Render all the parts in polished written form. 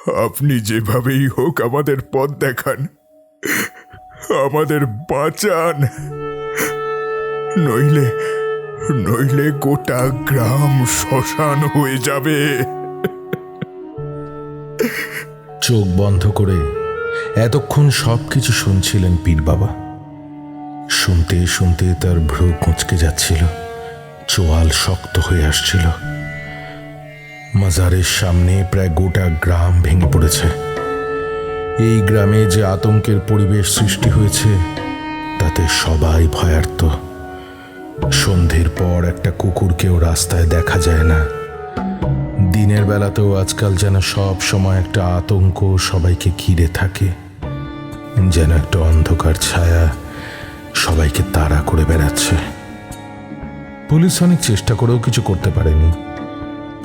আপনি যেভাবেই হোক আমাদের পথ দেখান, আমাদের বাঁচান, নইলে নইলে গোটা গ্রাম শ্মশান হয়ে যাবে। চোখ বন্ধ করে এতক্ষণ সবকিছু শুনছিলেন পীর বাবা। শুনতে শুনতে তার ভ্রু কুঁচকে যাচ্ছিল, চোয়াল শক্ত হয়ে আসছিল। মাজারের সামনে প্রায় গোটা গ্রাম ভেঙে পড়েছে। এই গ্রামে যে আতঙ্কের পরিবেশ সৃষ্টি হয়েছে তাতে সবাই ভয়ার্ত। সন্ধ্যের পর একটা কুকুরকেও রাস্তায় দেখা যায় না। দিনের বেলাতেও আজকাল যেন সব সময় একটা আতঙ্ক সবাইকে ঘিরে থাকে, যেন একটা অন্ধকার ছায়া সবাইকে তাড়া করে বেড়াচ্ছে। পুলিশ অনেক চেষ্টা করেও কিছু করতে পারেনি।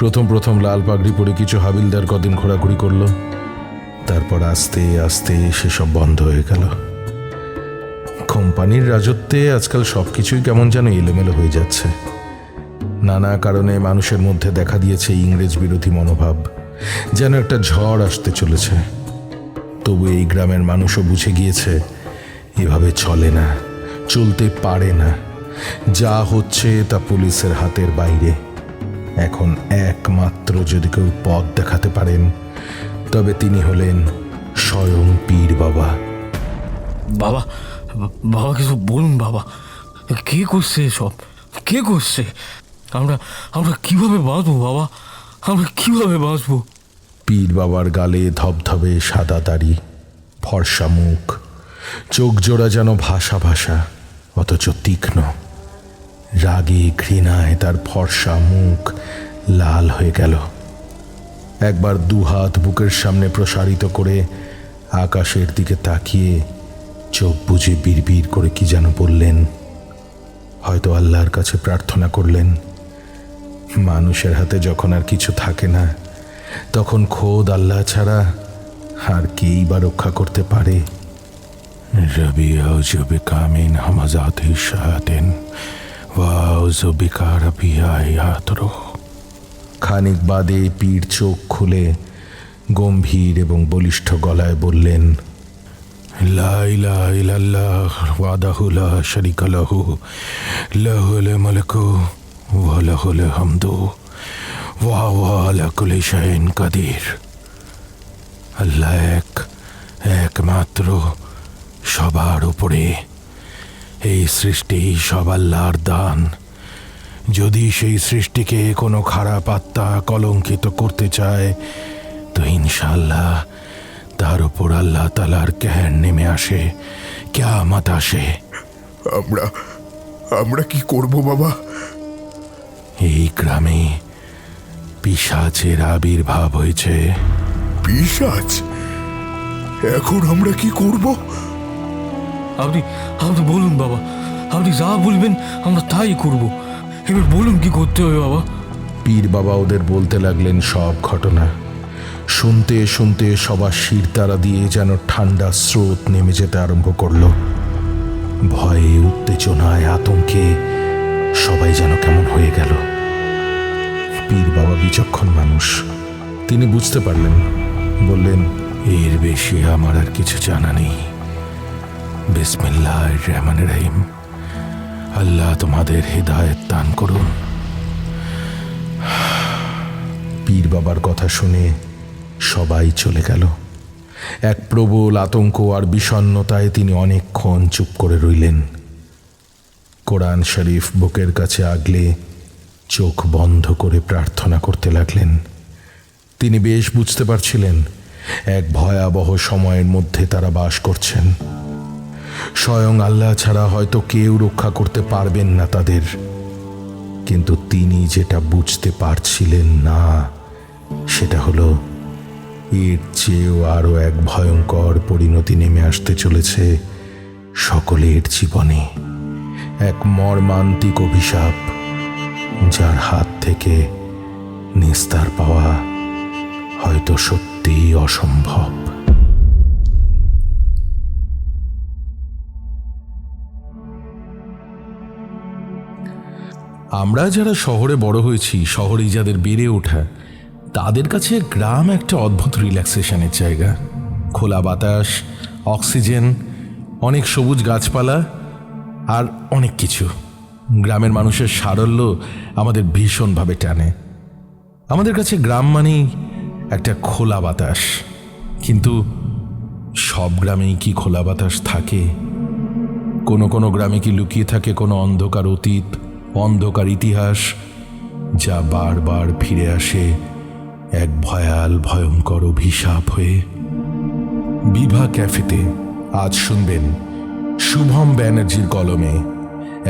প্রথম প্রথম লাল পাগড়ি পরে কিছু হাবিলদার কদিন ঘোরাঘুরি করলো, তারপর আস্তে আস্তে সেসব বন্ধ হয়ে গেল। কোম্পানির রাজত্বে আজকাল সবকিছুই কেমন যেন এলোমেলো হয়ে যাচ্ছে। নানা কারণে মানুষের মধ্যে দেখা দিয়েছে ইংরেজ বিরোধী মনোভাব, যেন একটা ঝড় আসতে চলেছে। তবু এই গ্রামের মানুষও বুঝে গিয়েছে এভাবে চলে না, চলতে পারে না। যা হচ্ছে তা পুলিশের হাতের বাইরে। এখন একমাত্র যদি কেউ পথ দেখাতে পারেন তবে তিনি হলেন স্বয়ং পীর বাবা। বাবা, বাবা কিছু বলুন বাবা, কে করছে এসব? কে করছে? আমরা আমরা কিভাবে বাঁচবো বাবা? আমরা কিভাবে বাঁচবো? পীর বাবার গালে ধবধবে সাদা দাড়ি, ফর্সা মুখ, চোখ জোড়া যেন ভাষা ভাষা অথচ তীক্ষ্ণ। রাগে ঘৃণায় তার ফর্সা মুখ লাল হয়ে গেল। একবার দুহাত বুকের সামনে প্রসারিত করে আকাশের দিকে তাকিয়ে চোখ বুজে বিড়বিড় করে কি যেন বললেন। হয়তো আল্লাহর কাছে প্রার্থনা করলেন। মানুষের হাতে যখন আর কিছু থাকে না, তখন খোদ আল্লাহ ছাড়া আর কেই বা রক্ষা করতে পারে। রবি আউযু বিকা মিন হামাযাতি শায়াতিন ওয়া আউযু বিকা রাব্বি আয়াতুরু। খানিক বাদে পীর চোখ খুলে গম্ভীর এবং বলিষ্ঠ গলায় বললেন, লা ইলাহা ইল্লাল্লাহ ওয়াহদাহু লা শারীকা লাহু লাহুল মুলকু ওয়া লাহুল হামদু ওয়া হুয়া আলা কুল্লি শাইইন কাদির। আল্লাহ একমাত্র, সবার উপরে। এই সৃষ্টি সব আল্লাহর দান। যদি সেই সৃষ্টিকে কোনো খারাপ আত্মা কলঙ্কিত করতে চায় তো ইনশাআল্লাহ তার উপর আল্লাহ তাআলার কেয়ার নেমে আসে, কিয়ামত আসে। আমরা আমরা কি করব বাবা? এই গ্রামে পিশাচের আবির্ভাব হয়েছে। পিশাচ? এখন আমরা কি করব? আপনি আপনি বলুন বাবা, আপনি যা বলবেন আমরা তাই করব। এবার বলুন কি করতে হবে বাবা। পীর বাবা ওদের বলতে লাগলেন সব ঘটনা। শুনতে শুনতে সবার শিরদাঁড়া দিয়ে যেন ঠান্ডা স্রোত নেমে যেতে আরম্ভ করলো। ভয়ে, উত্তেজনায়, আতঙ্কে সবাই যেন কেমন হয়ে গেল। পীর বাবা বিচক্ষণ মানুষ, তিনি বুঝতে পারলেন। বললেন, এর বেশি আমার আর কিছু জানা নেই। বিসমিল্লাহির রহমানির রহিম। আল্লাহ তোমাদের হিদায়াত দান করুন। পীর বাবার কথা শুনে সবাই চলে গেল। এক প্রবল আতঙ্ক আর বিষণ্ণতায় তিনি অনেকক্ষণ চুপ করে রইলেন। কোরআন শরীফ বুকের কাছে আগলে চোখ বন্ধ করে প্রার্থনা করতে লাগলেন। তিনি বেশ বুঝতে পারছিলেন এক ভয়াবহ সময়ের মধ্যে তারা বাস করছেন। স্বয়ং আল্লাহ ছাড়া হয়তো কেউ রক্ষা করতে পারবেন না তাদের। কিন্তু তিনি যেটা বুঝতে পারছিলেন না সেটা হলো এর চেয়েও আরো এক ভয়ঙ্কর পরিণতি নেমে আসতে চলেছে সকলের জীবনে। এক মর্মান্তিক অভিশাপ, যার হাত থেকে নিস্তার পাওয়া হয়তো সত্যিই অসম্ভব। আমরা যারা শহরে বড় হয়েছি, শহরেই যাদের বেড়ে ওঠা, তাদের কাছে গ্রাম একটা অদ্ভুত রিল্যাক্সেশনের জায়গা। খোলা বাতাস, অক্সিজেন, অনেক সবুজ গাছপালা আর অনেক কিছু। গ্রামের মানুষের সারল্য আমাদের ভীষণভাবে টানে। আমাদের কাছে গ্রাম মানেই একটা খোলা বাতাস। কিন্তু সব গ্রামেই কি খোলা বাতাস থাকে? কোনো কোনো গ্রামে কি লুকিয়ে থাকে কোনো অন্ধকার অতীত, অন্ধকার ইতিহাস, যা বারবার ফিরে আসে এক ভয়াল ভয়ঙ্কর অভিশাপ হয়ে? বিভা ক্যাফেতে আজ শুনবেন শুভম ব্যানার্জির কলমে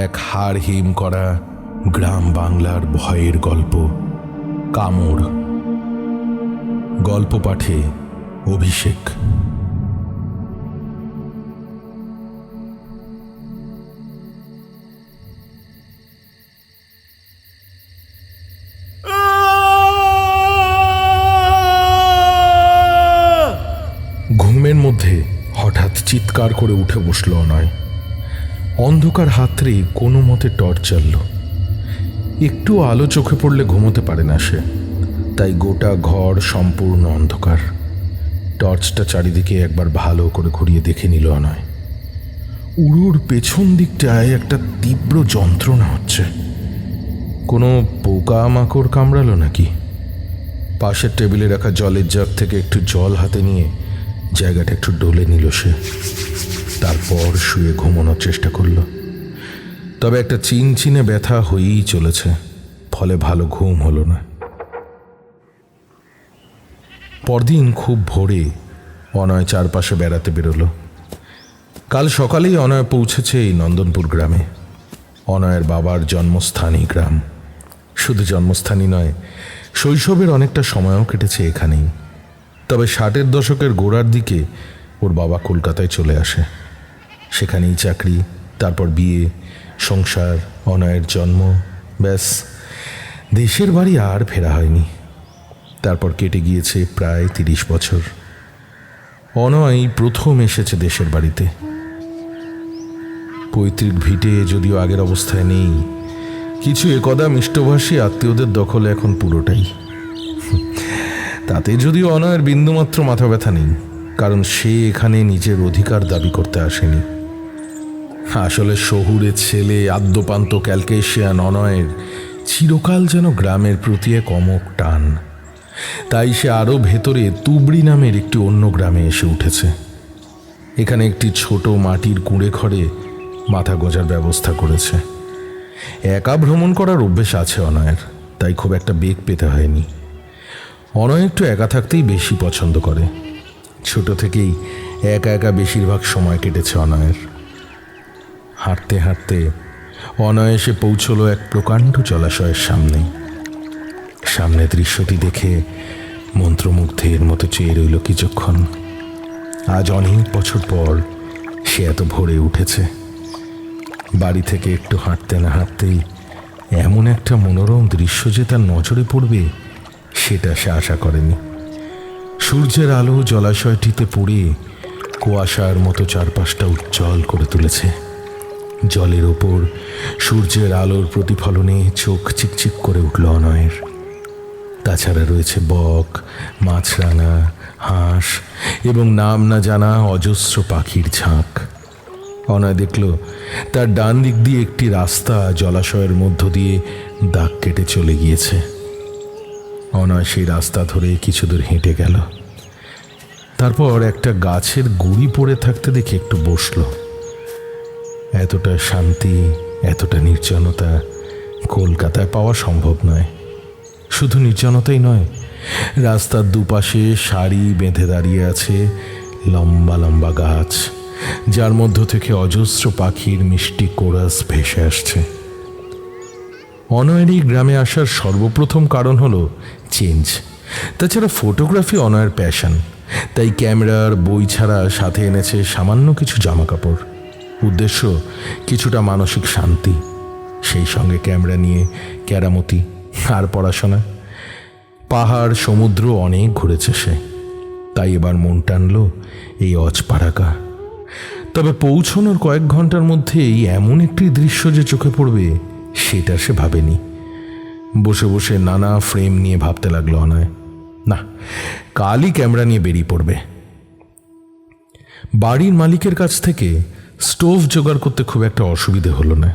এক হাড় হিম করা গ্রাম বাংলার ভয়ের গল্প, কামড়। গল্প পাঠে অভিষেক। ঘুমের মধ্যে হঠাৎ চিৎকার করে উঠে বসল অনয়। অন্ধকার হাতড়ে কোনো মতে টর্চ জ্বালল। একটু আলো চোখে পড়লে ঘুমোতে পারে না সে, তাই গোটা ঘর সম্পূর্ণ অন্ধকার। টর্চটা চারিদিকে একবার ভালো করে ঘুরিয়ে দেখে নিল অনয়। উড়োর পেছন দিকটায় একটা তীব্র যন্ত্রণা হচ্ছে। কোনো পোকা মাকড় কামড়ালো নাকি? পাশের টেবিলে রাখা জলের জাগ থেকে একটু জল হাতে নিয়ে জায়গাটা একটু ডলে নিল সে। তারপর শুয়ে ঘুমানোর চেষ্টা করল। তবে একটা চিনচিনে ব্যথা হয়েই চলেছে, ফলে ভালো ঘুম হলো না। পরদিন খুব ভোরে অনয় চারপাশে বেড়াতে বেরোলো। কাল সকালেই অনয় পৌঁছেছে এই নন্দনপুর গ্রামে। অনয়ের বাবার জন্মস্থানই গ্রাম। শুধু জন্মস্থানই নয়, শৈশবের অনেকটা সময়ও কেটেছে এখানেই। তবে 60-এর দশকের গোড়ার দিকে ওর বাবা কলকাতায় চলে আসে। সেখানেই চাকরি, তারপর বিয়ে, সংসার, অনয়ের জন্ম। ব্যাস, দেশের বাড়ি আর ফেরা হয়নি। তারপর কেটে গিয়েছে প্রায় 30 বছর। অনয় প্রথম এসেছে দেশের বাড়িতে। পৈতৃক ভিটে যদিও আগের অবস্থায় নেই, কিছু একদা মিষ্টভাষী আত্মীয়দের দখলে এখন পুরোটাই। তাতে যদিও অনয়ের বিন্দুমাত্র মাথা ব্যথা নেই, কারণ সে এখানে নিজের অধিকার দাবি করতে আসেনি। আসলে শহুরের ছেলে, আদ্যপান্ত ক্যালকেশিয়ান অনয়ের চিরকাল যেন গ্রামের প্রতি এক অমোঘ টান। তাই সে আরও ভেতরে তুবড়ি নামের একটি অন্য গ্রামে এসে উঠেছে। এখানে একটি ছোট মাটির কুঁড়ে ঘরে মাথা গোজার ব্যবস্থা করেছে। একা ভ্রমণ করার অভ্যেস আছে অনয়ের, তাই খুব একটা বেগ পেতে হয়নি। অনয় একটু একা থাকতেই বেশি পছন্দ করে। ছোট থেকেই একা একা বেশিরভাগ সময় কেটেছে অনয়ের। হাঁটতে হাঁটতে অনয় এসে পৌঁছলো এক প্রকাণ্ড জলাশয়ের সামনে। সামনে দৃশ্যটি দেখে মন্ত্রমুগ্ধের মতো চেয়ে রইল কিছুক্ষণ। আজ অনেক বছর পর সে এত ভোরে উঠেছে। বাড়ি থেকে একটু হাঁটতে না হাঁটতেই এমন একটা মনোরম দৃশ্য যে তার নজরে পড়বে, সেটা সে আশা করেনি। সূর্যের আলো জলাশয়টিতে পড়ে কুয়াশার মতো চারপাশটা উজ্জ্বল করে তুলেছে। জলের ওপর সূর্যের আলোর প্রতিফলনে চোখ চিকচিক করে উঠল অনয়ের। তাছাড়া রয়েছে বক, মাছরাঙা, হাঁস এবং নাম না জানা অজস্র পাখির ঝাঁক। অনয় দেখল তার ডান দিক দিয়ে একটি রাস্তা জলাশয়ের মধ্য দিয়ে দাগ কেটে চলে গিয়েছে। অনয় সেই রাস্তা ধরে কিছু দূর হেঁটে গেল। তারপর একটা গাছের গুড়ি পড়ে থাকতে দেখে একটু বসল। এতটা শান্তি, এতটা নির্জনতা কলকাতায় পাওয়া সম্ভব নয়। শুধু নির্জনতাই নয়, রাস্তার দুপাশে সারি বেঁধে দাঁড়িয়ে আছে লম্বা লম্বা গাছ, যার মধ্য থেকে অজস্র পাখির মিষ্টি কোরাস ভেসে আসছে। অনয়ের এই গ্রামে আসার সর্বপ্রথম কারণ হলো চেঞ্জ। তাছাড়া ফটোগ্রাফি অনয়ের প্যাশন, তাই ক্যামেরার বই ছাড়া সাথে এনেছে সামান্য কিছু জামাকাপড়। উদ্দেশ্য কিছুটা মানসিক শান্তি, সেই সঙ্গে ক্যামেরা নিয়ে কেরামতি আর পড়াশোনা। পাহাড় সমুদ্র অনেক ঘুরেছে সে, তাই এবার মন টানল এই অজপাড়াকা। তবে পৌঁছানোর কয়েক ঘন্টার মধ্যেই এমন একটি দৃশ্য যে চোখে পড়বে সেটা সে ভাবেনি। বসে বসে নানা ফ্রেম নিয়ে ভাবতে লাগলো অনয়। না, কালই ক্যামেরা নিয়ে বেরিয়ে পড়বে। বাড়ির মালিকের কাছ থেকে স্টোভ জোগাড় করতে খুব একটা অসুবিধে হলো না।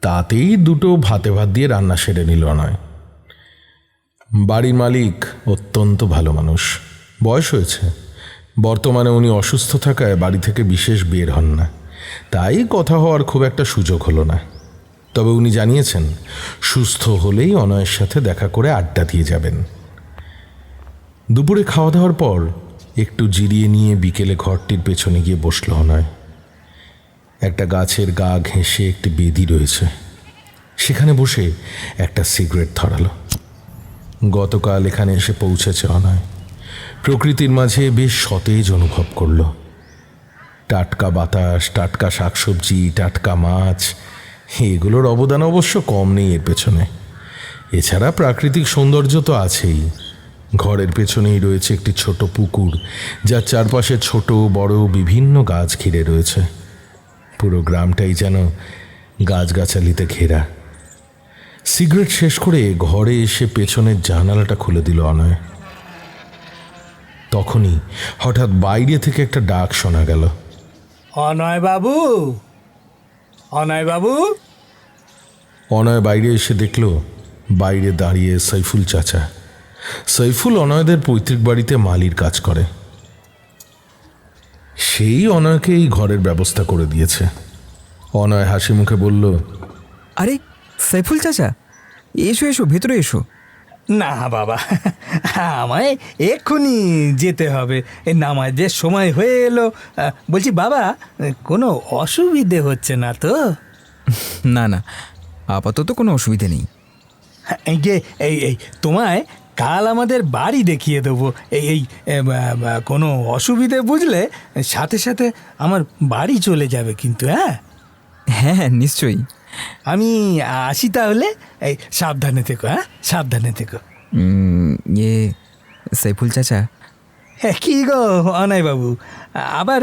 তাতেই দুটো ভাতে ভাত দিয়ে রান্না সেরে নিল নয়। বাড়ির মালিক অত্যন্ত ভালো মানুষ, বয়স হয়েছে। বর্তমানে উনি অসুস্থ থাকায় বাড়ি থেকে বিশেষ বের হন না, তাই কথা হওয়ার খুব একটা সুযোগ হলো না। তবে উনি জানিয়েছেন সুস্থ হলেই অনয়ের সাথে দেখা করে আড্ডা দিয়ে যাবেন। দুপুরে খাওয়া দাওয়ার পর একটু জিরিয়ে নিয়ে বিকেলে ঘরটির পেছনে গিয়ে বসল অনয়। একটা গাছের গা ঘেঁষে একটি বেদি রয়েছে, সেখানে বসে একটা সিগারেট ধরালো। গতকাল এখানে এসে পৌঁছেছে অনয়। প্রকৃতির মাঝে বেশ সতেজ অনুভব করল। টাটকা বাতাস, টাটকা শাকসবজি, টাটকা মাছ, এগুলোর অবদান অবশ্য কম নেই এর পেছনে। এছাড়া প্রাকৃতিক সৌন্দর্য তো আছেই। ঘরের পেছনেই রয়েছে একটি ছোট পুকুর, যার চারপাশে ছোট বড় বিভিন্ন গাছ ঘিরে রয়েছে। পুরো গ্রামটাই যেন গাছগাছালিতে ঘেরা। সিগারেট শেষ করে ঘরে এসে পেছনের জানালাটা খুলে দিল অনয়। তখনই হঠাৎ বাইরে থেকে একটা ডাক শোনা গেল। অনয় বাবু, অনয় বাবু। অনয় বাইরে এসে দেখল বাইরে দাঁড়িয়ে সৈফুল চাচা। সৈফুল অনয়দের পৈতৃক বাড়িতে মালির কাজ করে। সেই অনয়কে এই ঘরের ব্যবস্থা করে দিয়েছে। অনয় হাসি মুখে বলল, আরে সাইফুল চাচা, এসো এসো, ভেতরে এসো। না বাবা, আমায় এক্ষুনি যেতে হবে, নামাজের সময় হয়ে এলো। বলছি বাবা, কোনো অসুবিধে হচ্ছে না তো? না না, আপাতত কোনো অসুবিধে নেই। এই যে এই তোমায় কাল আমাদের বাড়ি দেখিয়ে দেবো। এই কোনো অসুবিধে বুঝলে সাথে সাথে আমার বাড়ি চলে যাবে কিন্তু। হ্যাঁ হ্যাঁ হ্যাঁ, নিশ্চয়ই। আমি আসি তাহলে। এই সাবধানে থেকো, হ্যাঁ সাবধানে থেকো। সাইফুল চাচা। হ্যাঁ কি গো অনয় বাবু, আবার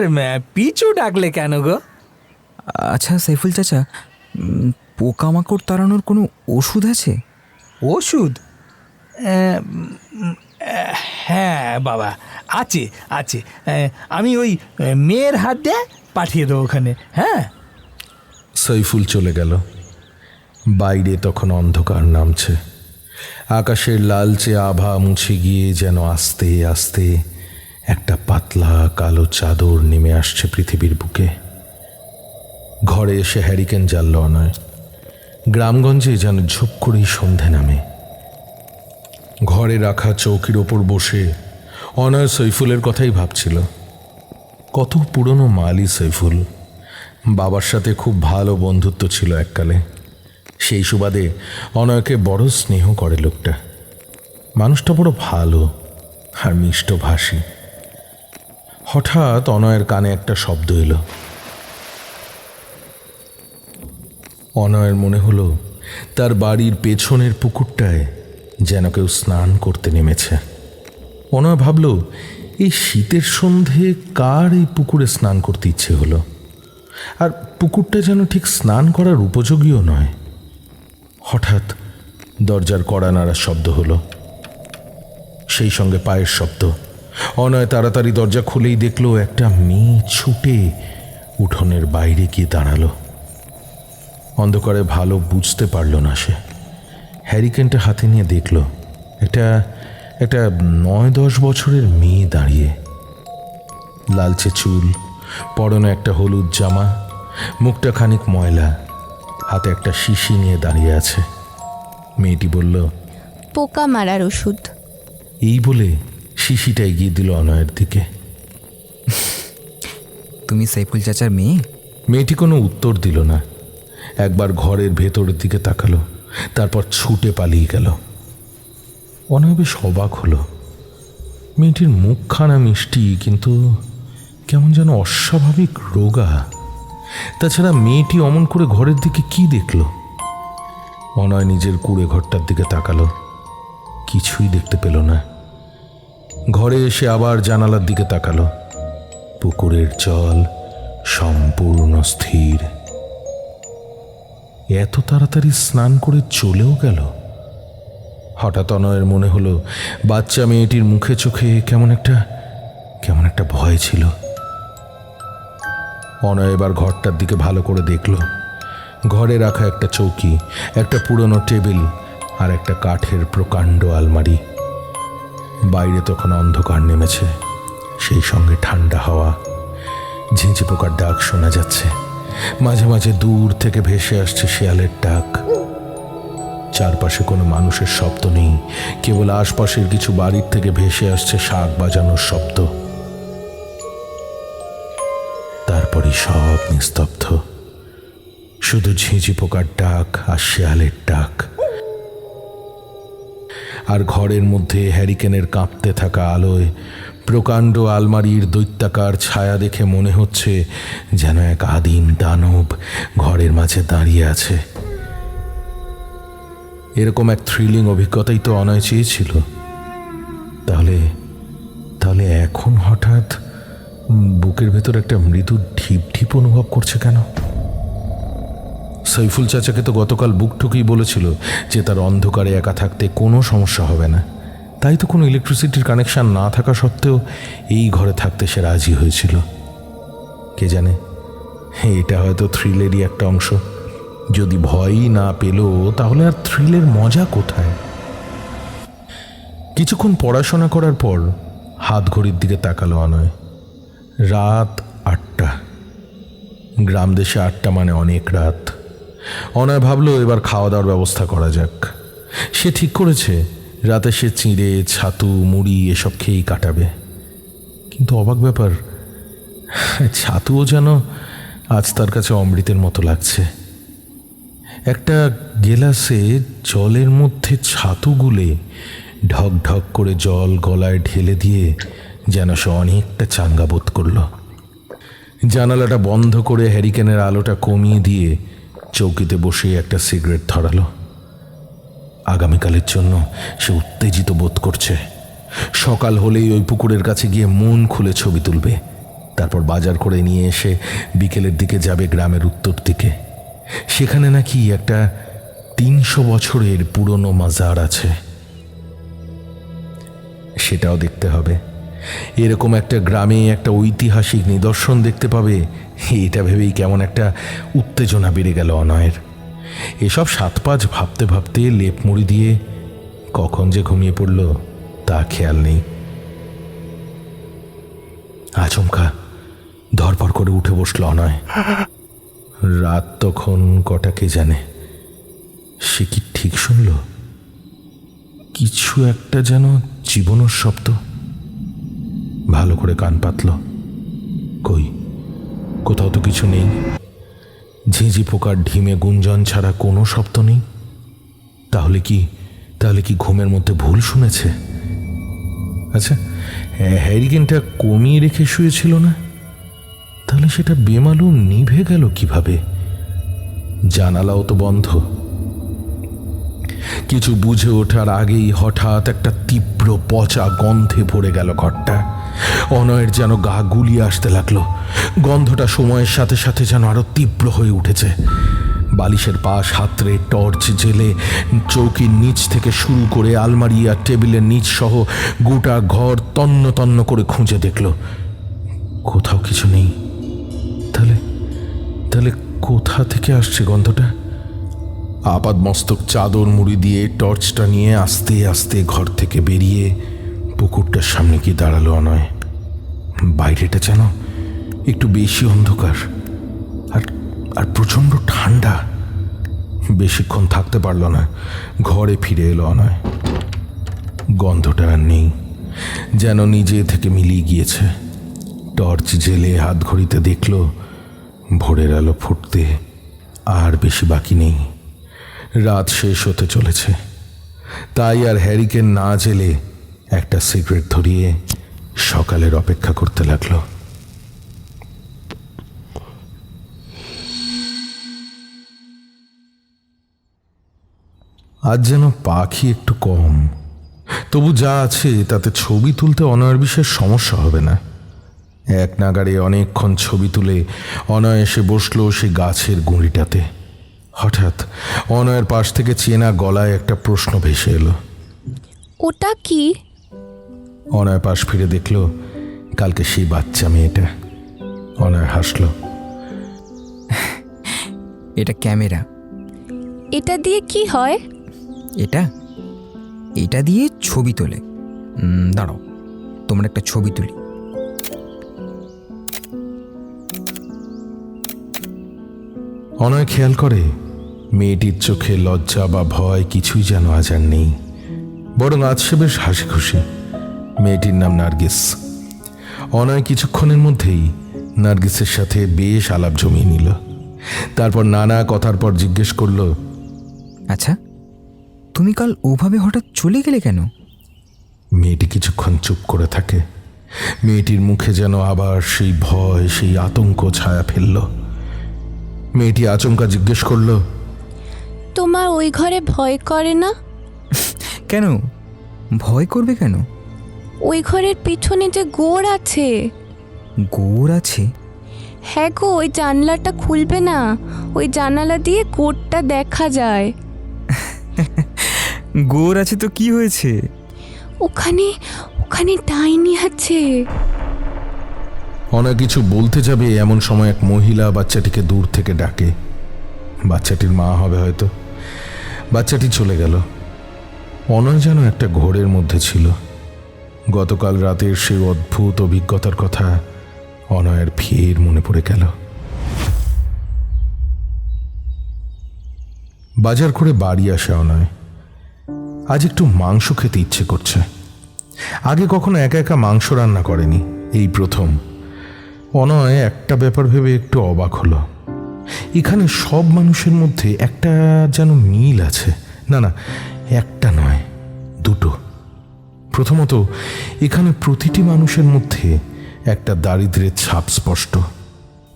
পিছু ডাকলে কেন গো? আচ্ছা সাইফুল চাচা, পোকামাকড় তাড়ানোর কোনো ওষুধ আছে? ওষুধ? হ্যাঁ বাবা, আছে আছে। আমি ওই মেয়ের হাত দিয়ে পাঠিয়ে দেবো ওখানে। হ্যাঁ। সৈফুল চলে গেল। বাইরে তখন অন্ধকার নামছে। আকাশের লালচে আভা মুছে গিয়ে যেন আস্তে আস্তে একটা পাতলা কালো চাদর নেমে আসছে পৃথিবীর বুকে। ঘরে এসে হ্যারিকেন জ্বালল অনয়। গ্রামগঞ্জে যেন ঝুপ করেই সন্ধে নামে। ঘরে রাখা চৌকির ওপর বসে অনয় সৈফুলের কথাই ভাবছিল। কত পুরনো মালি সৈফুল। বাবার সাথে খুব ভালো বন্ধুত্ব ছিল এককালে। সেই সুবাদে অনয়কে বড় স্নেহ করে লোকটা। মানুষটা বড় ভালো আর মিষ্টভাষী। হঠাৎ অনয়ের কানে একটা শব্দ এলো। অনয়ের মনে হলো তার বাড়ির পেছনের পুকুরটায় যেন কেউ স্নান করতে নেমেছে। অনয় ভাবল, এই শীতের সন্ধে কার এই পুকুরে স্নান করতে ইচ্ছে হলো? আর পুকুরটা যেন ঠিক স্নান করার উপযোগীও নয়। হঠাৎ দরজার কড়া নাড়ার শব্দ হলো, সেই সঙ্গে পায়ের শব্দ। অনয় তাড়াতাড়ি দরজা খুলেই দেখল একটা মেয়ে ছুটে উঠোনের বাইরে গিয়ে দাঁড়ালো। অন্ধকারে ভালো বুঝতে পারল না সে। হ্যারিকেনটা হাতে নিয়ে দেখল একটা 9-10 বছরের মেয়ে দাঁড়িয়ে। লালচে চুল, পরনে একটা হলুদ জামা, মুখটা খানিক ময়লা, হাতে একটা শিশি নিয়ে দাঁড়িয়ে আছে। মেয়েটি বলল, পোকা মারার ওষুধ। এই বলে শিশিটা এগিয়ে দিল অনয়ের দিকে। তুমি সাইফুল চাচার মেয়ে? মেয়েটি কোনো উত্তর দিল না। একবার ঘরের ভেতরের দিকে তাকালো, তারপর ছুটে পালিয়ে গেল। অনয় বেশ অবাক হলো। মেয়েটির মুখখানা মিষ্টি, কিন্তু কেমন যেন অস্বাভাবিক রোগা। তাছাড়া মেয়েটি অমন করে ঘরের দিকে কি দেখল? অনয় নিজের কুঁড়ে ঘরটার দিকে তাকালো, কিছুই দেখতে পেল না। ঘরে এসে আবার জানালার দিকে তাকালো। পুকুরের জল সম্পূর্ণ স্থির। এত তাড়াতাড়ি স্নান করে চলেও গেল। হঠাৎ অনয়ের মনে হলো বাচ্চা মেয়েটির মুখে চোখে কেমন একটা ভয় ছিল। অনয় এবার ঘরটার দিকে ভালো করে দেখল। ঘরে রাখা একটা চৌকি, একটা পুরনো টেবিল আর একটা কাঠের প্রকাণ্ড আলমারি। বাইরে তখন অন্ধকার নেমেছে, সেই সঙ্গে ঠান্ডা হাওয়া। ঝিঁঝি পোকার ডাক শোনা যাচ্ছে, মাঝে মাঝে দূর থেকে ভেসে আসছে শেয়ালের ডাক। চারপাশে কোনো মানুষের শব্দ নেই, কেবল আশপাশের কিছু বাড়ির থেকে ভেসে আসছে শাঁখ বাজানোর শব্দ। তারপরই সব নিস্তব্ধ, শুধু ঝিঁঝি পোকার ডাক আর শেয়ালের ডাক। আর ঘরের মধ্যে হ্যারিকেনের কাঁপতে থাকা আলোয় প্রকাণ্ড আলমারির দৈত্যাকার ছায়া দেখে মনে হচ্ছে যেন এক আদিম দানব ঘরের মাঝে দাঁড়িয়ে আছে। এরকম এক থ্রিলিং অভিজ্ঞতাই তো অনয় চেয়েছিল। তাহলে এখন হঠাৎ বুকের ভেতর একটা মৃদু ঢিপ ঢিপ অনুভব করছে কেন? সৈফুল চাচাকে তো গতকাল বুক ঠুকেই বলেছিল যে তার অন্ধকারে একা থাকতে কোনো সমস্যা হবে না। তাই তো কোনো ইলেকট্রিসিটির কানেকশন না থাকা সত্ত্বেও এই ঘরে থাকতে সে রাজি হয়েছিল। কে জানে, এটা হয়তো থ্রিলেরই একটা অংশ। যদি ভয়ই না পেল তাহলে আর থ্রিলের মজা কোথায়? কিছুক্ষণ পড়াশোনা করার পর হাত ঘড়ির দিকে তাকালো অনয়। রাত 8টা। গ্রাম দেশে 8টা মানে অনেক রাত। অনয় ভাবলো এবার খাওয়া দাওয়ার ব্যবস্থা করা যাক। সে ঠিক করেছে রাতে সে চিঁড়ে, ছাতু, মুড়ি এসব খেয়েই কাটাবে। কিন্তু অবাক ব্যাপার, ছাতুও যেন আজ তার কাছে অমৃতের মতো লাগছে। একটা গেলাসে জলের মধ্যে ছাতু গুলে ঢক ঢক করে জল গলায় ঢেলে দিয়ে যেন সে অনেকটা চাঙ্গা বোধ করল। জানালাটা বন্ধ করে হ্যারিকেনের আলোটা কমিয়ে দিয়ে চৌকিতে বসে একটা সিগারেট ধরালো। আগামীকালের জন্য সে উত্তেজিত বোধ করছে। সকাল হলেই ওই পুকুরের কাছে গিয়ে মন খুলে ছবি তুলবে। তারপর বাজার করে নিয়ে এসে বিকেলের দিকে যাবে গ্রামের উত্তর দিকে। সেখানে নাকি একটা 300 বছরের পুরনো মাজার আছে, সেটাও দেখতে হবে। এরকম একটা গ্রামে একটা ঐতিহাসিক নিদর্শন দেখতে পাবে, এটা ভেবেই কেমন একটা উত্তেজনা বেড়ে গেল অনয়ের। এসব 7-5 ভাবতে ভাবতে লেপ মুড়ি দিয়ে কখন যে ঘুমিয়ে পড়ল তা খেয়াল নেই। আচমকা ধরপড় করে উঠে বসল অনয়। রাত তখন কটা কে জানে। সে কি ঠিক শুনল? কিছু একটা যেন জীবনের শব্দ। ভালো করে কান পাতল। কই, কোথাও তো কিছু নেই। ঝিঁঝি পোকার ঢিমে গুঞ্জন ছাড়া কোনো শব্দ নেই। তাহলে কি ঘুমের মধ্যে ভুল শুনেছে? আচ্ছা, হ্যারিকেনটা কমিয়ে রেখে শুয়েছিল না? তাহলে সেটা বেমালুম নিভে গেল কিভাবে? জানালাও তো বন্ধ। কিছু বুঝে ওঠার আগেই হঠাৎ একটা তীব্র পচা গন্ধে ভরে গেল ঘরটা। অনয়ের যেন গা গুলিয়ে আসতে লাগলো। গন্ধটা সময়ের সাথে সাথে যেন আরো তীব্র হয়ে উঠেছে। বালিশের পাশ হাতড়ে টর্চ জেলে চৌকির নিচ থেকে শুরু করে আলমারি আর টেবিলের নিচ সহ গোটা ঘর তন্ন তন্ন করে খুঁজে দেখল। কোথাও কিছু নেই। তাহলে কোথা থেকে আসছে গন্ধটা? আপাদ মস্তক চাদর মুড়ি দিয়ে টর্চটা নিয়ে আস্তে আস্তে ঘর থেকে বেরিয়ে পুকুরটার সামনে গিয়ে দাঁড়ালো অনয়। বাইরেটা যেন একটু বেশি অন্ধকার আর প্রচণ্ড ঠান্ডা। বেশিক্ষণ থাকতে পারল না, ঘরে ফিরে এলো অনয়। গন্ধটা আর নেই, যেন নিজে থেকে মিলিয়ে গিয়েছে। টর্চ জেলে হাত ঘড়িতে দেখল ভোরের আলো ফুটতে আর বেশি বাকি নেই। রাত শেষ হতে চলেছে। তাই আর হ্যারিকেন না জেলে একটা সিগারেট ধরিয়ে সকালের অপেক্ষা করতে লাগলো। আজ যেন পাখি একটু কম। তবু যা আছে তাতে ছবি তুলতে অনয়ের বিশেষ সমস্যা হবে না। এক নাগাড়ে অনেকক্ষণ ছবি তুলে অনয় এসে বসলো সেই গাছের গুঁড়িটাতে। হঠাৎ অনয়ের পাশ থেকে চেনা গলায় একটা প্রশ্ন ভেসে এলো। ওটা কি? অনয় পাশ ফিরে দেখল কালকে সেই বাচ্চা মেয়েটা। অনয় হাসল। এটা ক্যামেরা। এটা দিয়ে কি হয়? এটা দিয়ে ছবি তোলে। দাঁড়াও, তোমার একটা ছবি তুলি। অনয় খেয়াল করে মেয়েটির চোখে লজ্জা বা ভয় কিছুই যেন আজ আর নেই, বরং আজ সে বেশ হাসি খুশি। মেয়েটির নাম নার্গিস। অনয় কিছুক্ষণের মধ্যেই নার্গিসের সাথে বেশ আলাপ জমিয়ে নিল। তারপর নানা কথার পর জিজ্ঞেস করল, আচ্ছা, তুমি কাল ওভাবে হঠাৎ চলে গেলে কেন? মেয়েটি কিছুক্ষণ চুপ করে থাকে। মেয়েটির মুখে যেন আবার সেই ভয়, সেই আতঙ্ক ছায়া ফেলল। মেয়েটি আচমকা জিজ্ঞেস করল, তোমার ওই ঘরে ভয় করে না? কেন ভয় করবে কেন? ওই ঘরের পিছনে যে গোড় আছে। গোড় আছে? হ্যাঁ গো, ওই জানলাটা খুলবে না, ওই জানালা দিয়ে গোড়টা দেখা যায়। গোড় আছে তো কি হয়েছে? ওখানে ওখানে ডাইনি আছে। অনেক কিছু বলতে যাবে এমন সময় এক মহিলা বাচ্চাটিকে দূর থেকে ডাকে। বাচ্চাটির মা হবে হয়তো। বাচ্চাটি চলে গেল। অনয় যেন একটা ঘোরের মধ্যে ছিল। গতকাল রাতের সেই অদ্ভুত অভিজ্ঞতার কথা অনয়ের ফের মনে পড়ে গেল। বাজার করে বাড়ি আসে অনয়। আজ একটু মাংস খেতে ইচ্ছে করছে। আগে কখনো একা একা মাংস রান্না করেনি, এই প্রথম। অনয় একটা ব্যাপার ভেবে একটু অবাক হলো। এখানে সব মানুষের মধ্যে একটা যেন মিল আছে। না না, একটা নয়, দুটো। প্রথমত, এখানে প্রতিটি মানুষের মধ্যে একটা দারিদ্র্যের ছাপ স্পষ্ট।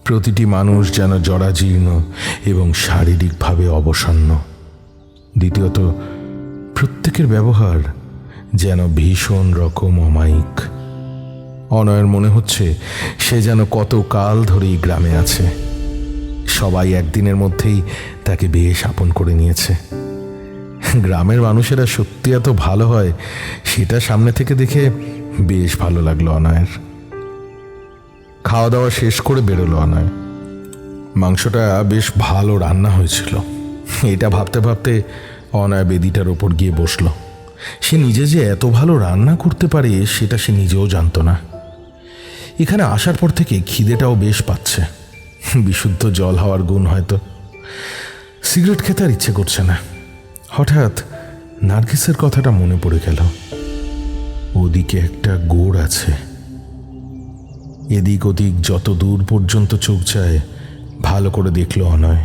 প্রতিটি মানুষ যেন জরাজীর্ণ এবং শারীরিকভাবে অবসন্ন। দ্বিতীয়ত, প্রত্যেকের ব্যবহার যেন ভীষণ রকম অমায়িক। অনয়ের মনে হচ্ছে সে যেন কত কাল ধরেই গ্রামে আছে। সবাই একদিনের মধ্যেই তাকে বেশ আপন করে নিয়েছে। গ্রামের মানুষেরা সত্যি এত ভালো হয়, সেটা সামনে থেকে দেখে বেশ ভালো লাগলো অনয়ের। খাওয়া দাওয়া শেষ করে বেরোলো অনয়। মাংসটা বেশ ভালো রান্না হয়েছিল। এটা ভাবতে ভাবতে অনয় বেদিটার ওপর গিয়ে বসল। সে নিজে যে এত ভালো রান্না করতে পারে সেটা সে নিজেও জানতো না। এখানে আসার পর থেকে খিদেটাও বেশ পাচ্ছে। বিশুদ্ধ জল হওয়ার গুণ হয়তো। সিগারেট খেতে আর ইচ্ছে করছে না। হঠাৎ নার্গিসের কথাটা মনে পড়ে গেল। ওদিকে একটা গোড় আছে। এদিক ওদিক যত দূর পর্যন্ত চোখ যায় ভালো করে দেখল অনয়,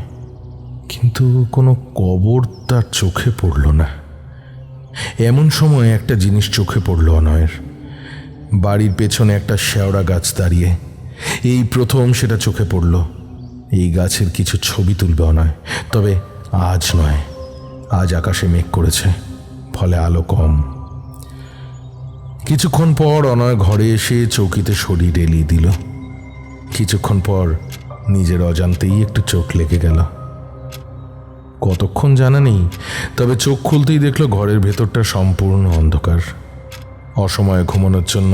কিন্তু কোনো কবর তার চোখে পড়ল না। এমন সময় একটা জিনিস চোখে পড়ল অনয়ের। বাড়ির পেছনে একটা শেওড়া গাছ দাঁড়িয়ে। এই প্রথম সেটা চোখে পড়ল। এই গাছের কিছু ছবি তুলবে অনয়, তবে আজ নয়। আজ আকাশে মেঘ করেছে, ফলে আলো কম। কিছুক্ষণ পর অনয় ঘরে এসে চৌকিতে শরীর এলিয়ে দিল। কিছুক্ষণ পর নিজের অজান্তেই একটু চোখ লেগে গেল। কতক্ষণ জানা নেই, তবে চোখ খুলতেই দেখল ঘরের ভেতরটা সম্পূর্ণ অন্ধকার। অসময়ে ঘুমানোর জন্য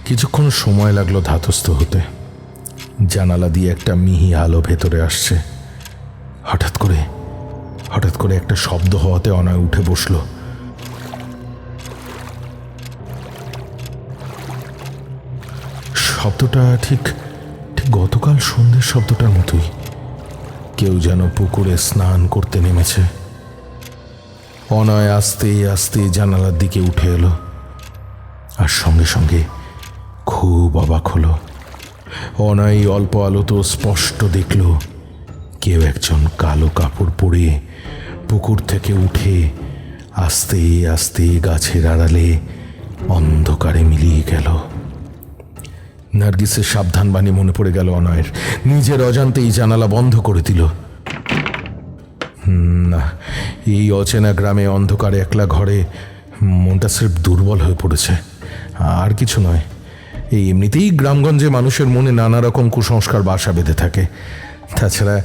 কিছুক্ষণ সময় লাগলো ধাতস্থ হতে। জানালা দিয়ে একটা মিহি আলো ভেতরে আসছে। হঠাৎ করে একটা শব্দ হওয়াতে অনয় উঠে বসল। শব্দটা ঠিক গতকাল সন্ধ্যের শব্দটার মতোই। কেউ যেন পুকুরে স্নান করতে নেমেছে। অনয় আস্তে আস্তে জানালার দিকে উঠে এলো, আর সঙ্গে সঙ্গে খুব অবাক হলো। অনয় অল্প আলো তো স্পষ্ট দেখল কেউ একজন কালো কাপড় পরে পুকুর থেকে উঠে আস্তে আস্তে গাছের আড়ালে অন্ধকারে মিলিয়ে গেল। নার্গিসের সাবধান বাণী মনে পড়ে গেল অনয়ের। নিজের অজান্তেই জানালা বন্ধ করে দিল। না, এই অচেনা গ্রামে অন্ধকারে একলা ঘরে মনটা স্রেফ দুর্বল হয়ে পড়েছে, আর কিছু নয়। এই এমনিতেই গ্রামগঞ্জে মানুষের মনে নানা রকম কুসংস্কার বাসা বেঁধে থাকে। তাছাড়া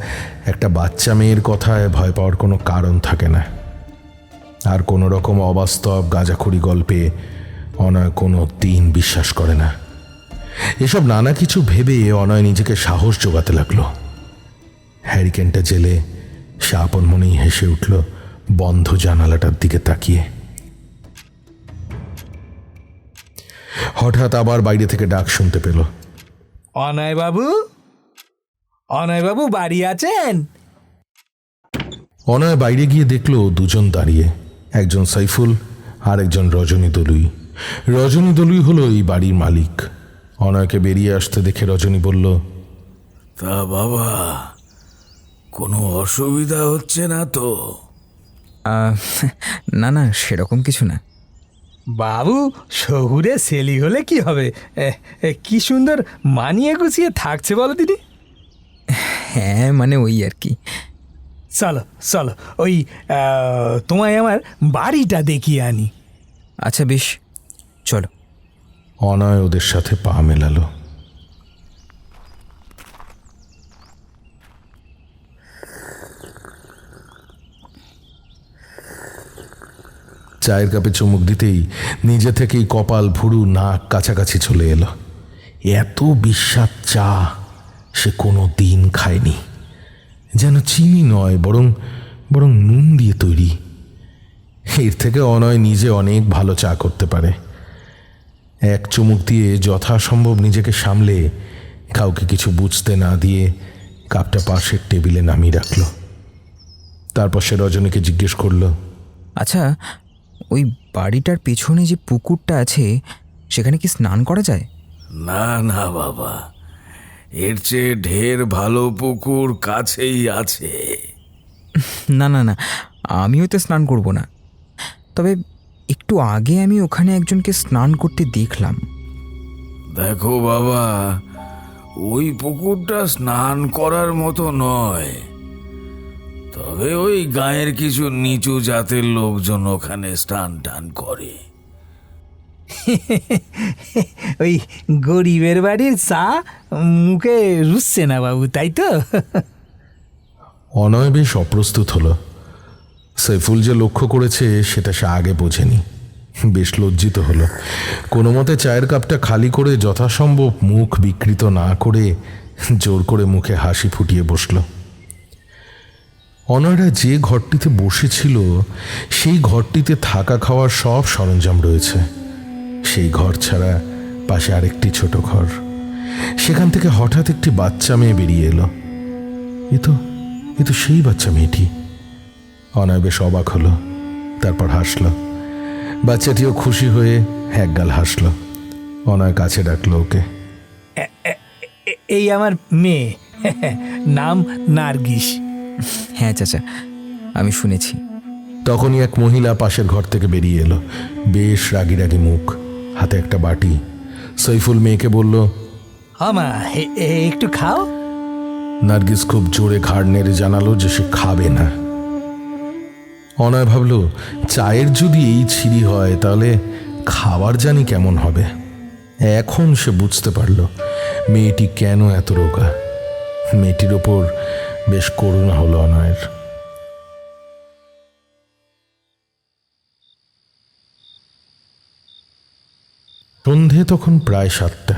একটা বাচ্চা মেয়ের কথায় ভয় পাওয়ার কোনো কারণ থাকে না। আর কোনো রকম অবাস্তব গাঁজাখড়ি গল্পে অনয় কোনো দিন বিশ্বাস করে না। এসব নানা কিছু ভেবে অনয় নিজেকে সাহস জোগাতে লাগলো। হ্যারিকেনটা জেলে সে আপন মনেই হেসে উঠল বন্ধ জানালাটার দিকে তাকিয়ে। হঠাৎ আবার বাইরে থেকে ডাক শুনতে পেল। অনয় বাবু, অনয় বাবু বাড়ি আছেন? অনয় বাইরে গিয়ে দেখল দুজন দাঁড়িয়ে, একজন সাইফুল আর একজন রজনী দলুই। রজনী দলুই হলো এই বাড়ির মালিক। অনয়কে বেরিয়ে আসতে দেখে রজনী বলল, তা বাবা, কোনো অসুবিধা হচ্ছে না তো? না না, সেরকম কিছু না। বাবু শহুরে সেলি হলে কি হবে, কি সুন্দর মানিয়ে গুছিয়ে থাকছে বলো দিদি। হ্যাঁ মানে ওই আর কি। চলো চলো, ওই তোমায় আমার বাড়িটা দেখিয়ে আনি। আচ্ছা বেশ, চলো। অনয় ওদের সাথে পা মেলালো। চায়ের কাপে চুমুক দিতেই নিজে থেকেই কপাল, ভুরু, নাক কাছাকাছি চলে এলো। এত বিস্বাদ চা সে কোনো দিন খায়নি। যেন চিনি নয়, বরং বরং নুন দিয়ে তৈরি। এর থেকে অনয় নিজে অনেক ভালো চা করতে পারে। এক চুমুক দিয়ে যথাসম্ভব নিজেকে সামলে কাউকে কিছু বুঝতে না দিয়ে কাপটা পাশের টেবিলে নামিয়ে রাখল। তারপর সে রজনীকে জিজ্ঞেস করল, আচ্ছা, ওই বাড়িটার পেছনে যে পুকুরটা আছে সেখানে কি স্নান করা যায়? না না বাবা, এর চেয়ে ঢের ভালো পুকুর কাছেই আছে। না না না, আমিও তো স্নান করব না। তবে একটু আগে আমি ওখানে একজনকে স্নান করতে দেখলাম। দেখো বাবা, ওই পুকুরটা স্নান করার মতো নয়। তবে ওই গায়ের কিছু নিচু জাতের লোকজন ওখানে স্নান টান করে। ওই গরিবের বাড়ির চা মুখে রুচছে না বাবু, তাই তো? অনয় বেশ অপ্রস্তুত হলো। সাইফুল যে লক্ষ্য করেছে সেটা সে আগে বোঝেনি। বেশ লজ্জিত হলো। কোনো মতে চায়ের কাপটা খালি করে যথাসম্ভব মুখ বিকৃত না করে জোর করে মুখে হাসি ফুটিয়ে বসল। অনয়রা যে ঘরটিতে বসেছিল সেই ঘরটিতে থাকা খাওয়ার সব সরঞ্জাম রয়েছে। সেই ঘর ছাড়া পাশে আরেকটি ছোট ঘর। সেখান থেকে হঠাৎ একটি বাচ্চা মেয়ে বেরিয়ে এলো। এ তো সেই বাচ্চা মেয়েটি। অনয় বেশ অবাক হলো, তারপর হাসল। বাচ্চাটিও খুশি হয়ে একগাল হাসল। অনয় কাছে ডাকলো ওকে। এই আমার মেয়ে, নাম নার্গিস। হ্যাঁ চাচা, আমি শুনেছি। তখনই এক মহিলা পাশের ঘর থেকে বেরিয়ে এলো, বেশ রাগি রাগি মুখ, হাতে একটা বাটি। সাইফুল মেয়েকে বলল, আমা একটু খাও। নার্গিস খুব জোরে ঘাড় নেড়ে জানালো যে সে খাবে না। অনয় ভাবল, চায়ের যদি এই ছিরি হয় তাহলে খাবার জানি কেমন হবে। এখন সে বুঝতে পারল মেয়েটি কেন এত রোগা। মেয়েটির ওপর বেশ করুণা হলো অনয়ের। সন্ধে তখন প্রায় 7টা।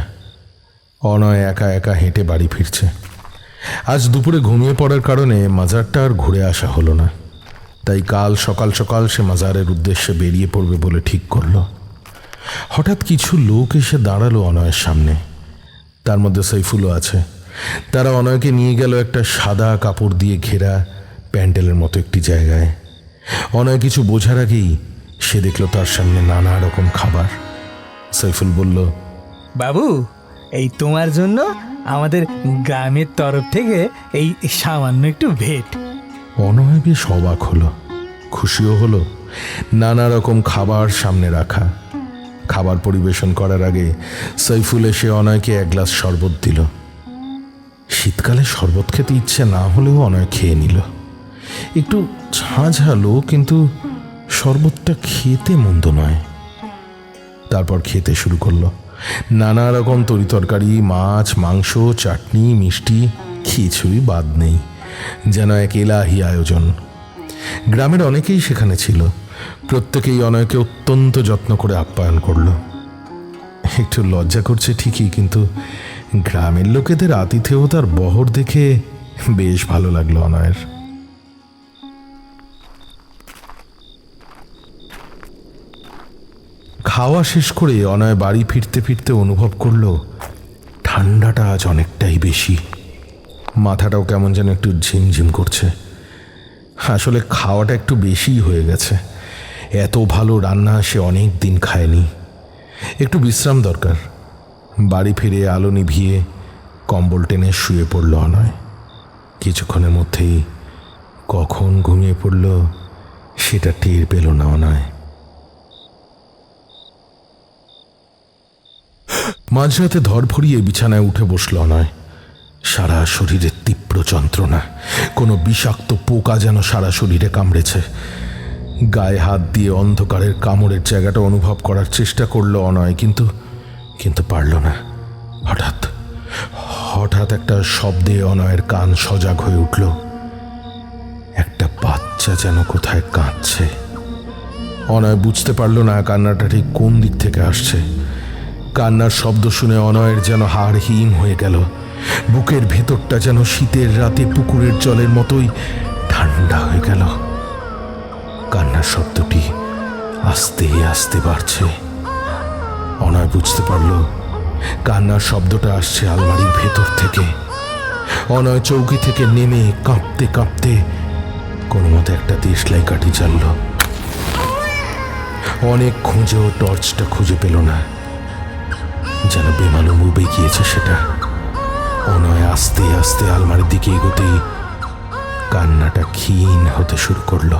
অনয় একা একা হেঁটে বাড়ি ফিরছে। আজ দুপুরে ঘুমিয়ে পড়ার কারণে মাজারটা আর ঘুরে আসা হলো না। তাই কাল সকাল সকাল সে মাজারের উদ্দেশ্যে বেরিয়ে পড়বে বলে ঠিক করল। হঠাৎ কিছু লোক এসে দাঁড়ালো অনয়ের সামনে। তার মধ্যে সাইফুলও আছে। তারা অনয়কে নিয়ে গেল একটা সাদা কাপড় দিয়ে ঘেরা প্যান্ডেলের মতো একটি জায়গায়। অনয় কিছু বোঝার আগেই সে দেখল তার সামনে নানা রকম খাবার। সাইফুল বলল, বাবু, এই তোমার জন্য আমাদের গ্রামের তরফ থেকে এই সামান্য একটু ভেট। অনয় বেশ অবাক হলো, খুশিও হলো। নানা রকম খাবার সামনে রাখা। খাবার পরিবেশন করার আগে সাইফুল এসে অনয়কে এক গ্লাস শরবত দিল। শীতকালে শরবত খেতে ইচ্ছে না হলেও অনয় খেয়ে নিল। একটু ঝাঁঝালো, কিন্তু শরবতটা খেতে মন্দ নয়। তারপর খেতে শুরু করলো। নানা রকম তরিতরকারি, মাছ, মাংস, চাটনি, মিষ্টি, কিছুই বাদ নেই। যেন এক এলাহি আয়োজন। গ্রামের অনেকেই সেখানে ছিল। প্রত্যেকেই অনয়কে অত্যন্ত যত্ন করে আপ্যায়ন করলো। একটু লজ্জা করছে ঠিকই, কিন্তু গ্রামের লোকেদের আতিথেয়তার বহর দেখে বেশ ভালো লাগলো অনয়ের। খাওয়া শেষ করে অনয় বাড়ি ফিরতে ফিরতে অনুভব করলো ঠান্ডাটা আজ অনেকটাই বেশি। মাথাটাও কেমন যেন একটু ঝিমঝিম করছে। আসলে খাওয়াটা একটু বেশিই হয়ে গেছে। এত ভালো রান্না সে অনেক দিন খায়নি। একটু বিশ্রাম দরকার। বাড়ি ফিরে আলো নিভিয়ে কম্বল টেনে শুয়ে পড়ল অনয়। কিছুক্ষণের মধ্যেই কখন ঘুমিয়ে পড়ল সেটা টের পেল না অনয়। মাঝরাতে ধরফরিয়ে বিছানায় উঠে বসল অনয়। সারা শরীরে তীব্র যন্ত্রণা, কোনো বিষাক্ত পোকা যেন সারা শরীরে কামড়েছে। গায়ে হাত দিয়ে অন্ধকারের কামড়ের জায়গাটা অনুভব করার চেষ্টা করলো অনয়, কিন্তু পারল না। হঠাৎ একটা শব্দে অনয়ের কান সজাগ হয়ে উঠল। একটা বাচ্চা যেন কোথায় কাঁদছে। অনয় বুঝতে পারল না কান্নাটা ঠিক কোন দিক থেকে আসছে। কান্নার শব্দ শুনে অনয়ের যেন হাড় হিম হয়ে গেল। বুকের ভেতরটা যেন শীতের রাতে পুকুরের জলের মতোই ঠান্ডা হয়ে গেল। কান্নার শব্দটি আস্তে আস্তে বাড়ছে। অনয় বুঝতে পারল কান্নার শব্দটা আসছে আলমারির ভেতর থেকে। অনয় চৌকি থেকে নেমে কাঁপতে কাঁপতে কোনো মতে একটা দেশলাই কাঠি জ্বালল। অনেক খুঁজেও টর্চটা খুঁজে পেল না, যেন বেমালুম উবে গিয়েছে সেটা। অনয় আস্তে আস্তে আলমারির দিকে এগোতেই কান্নাটা ক্ষীণ হতে শুরু করলো।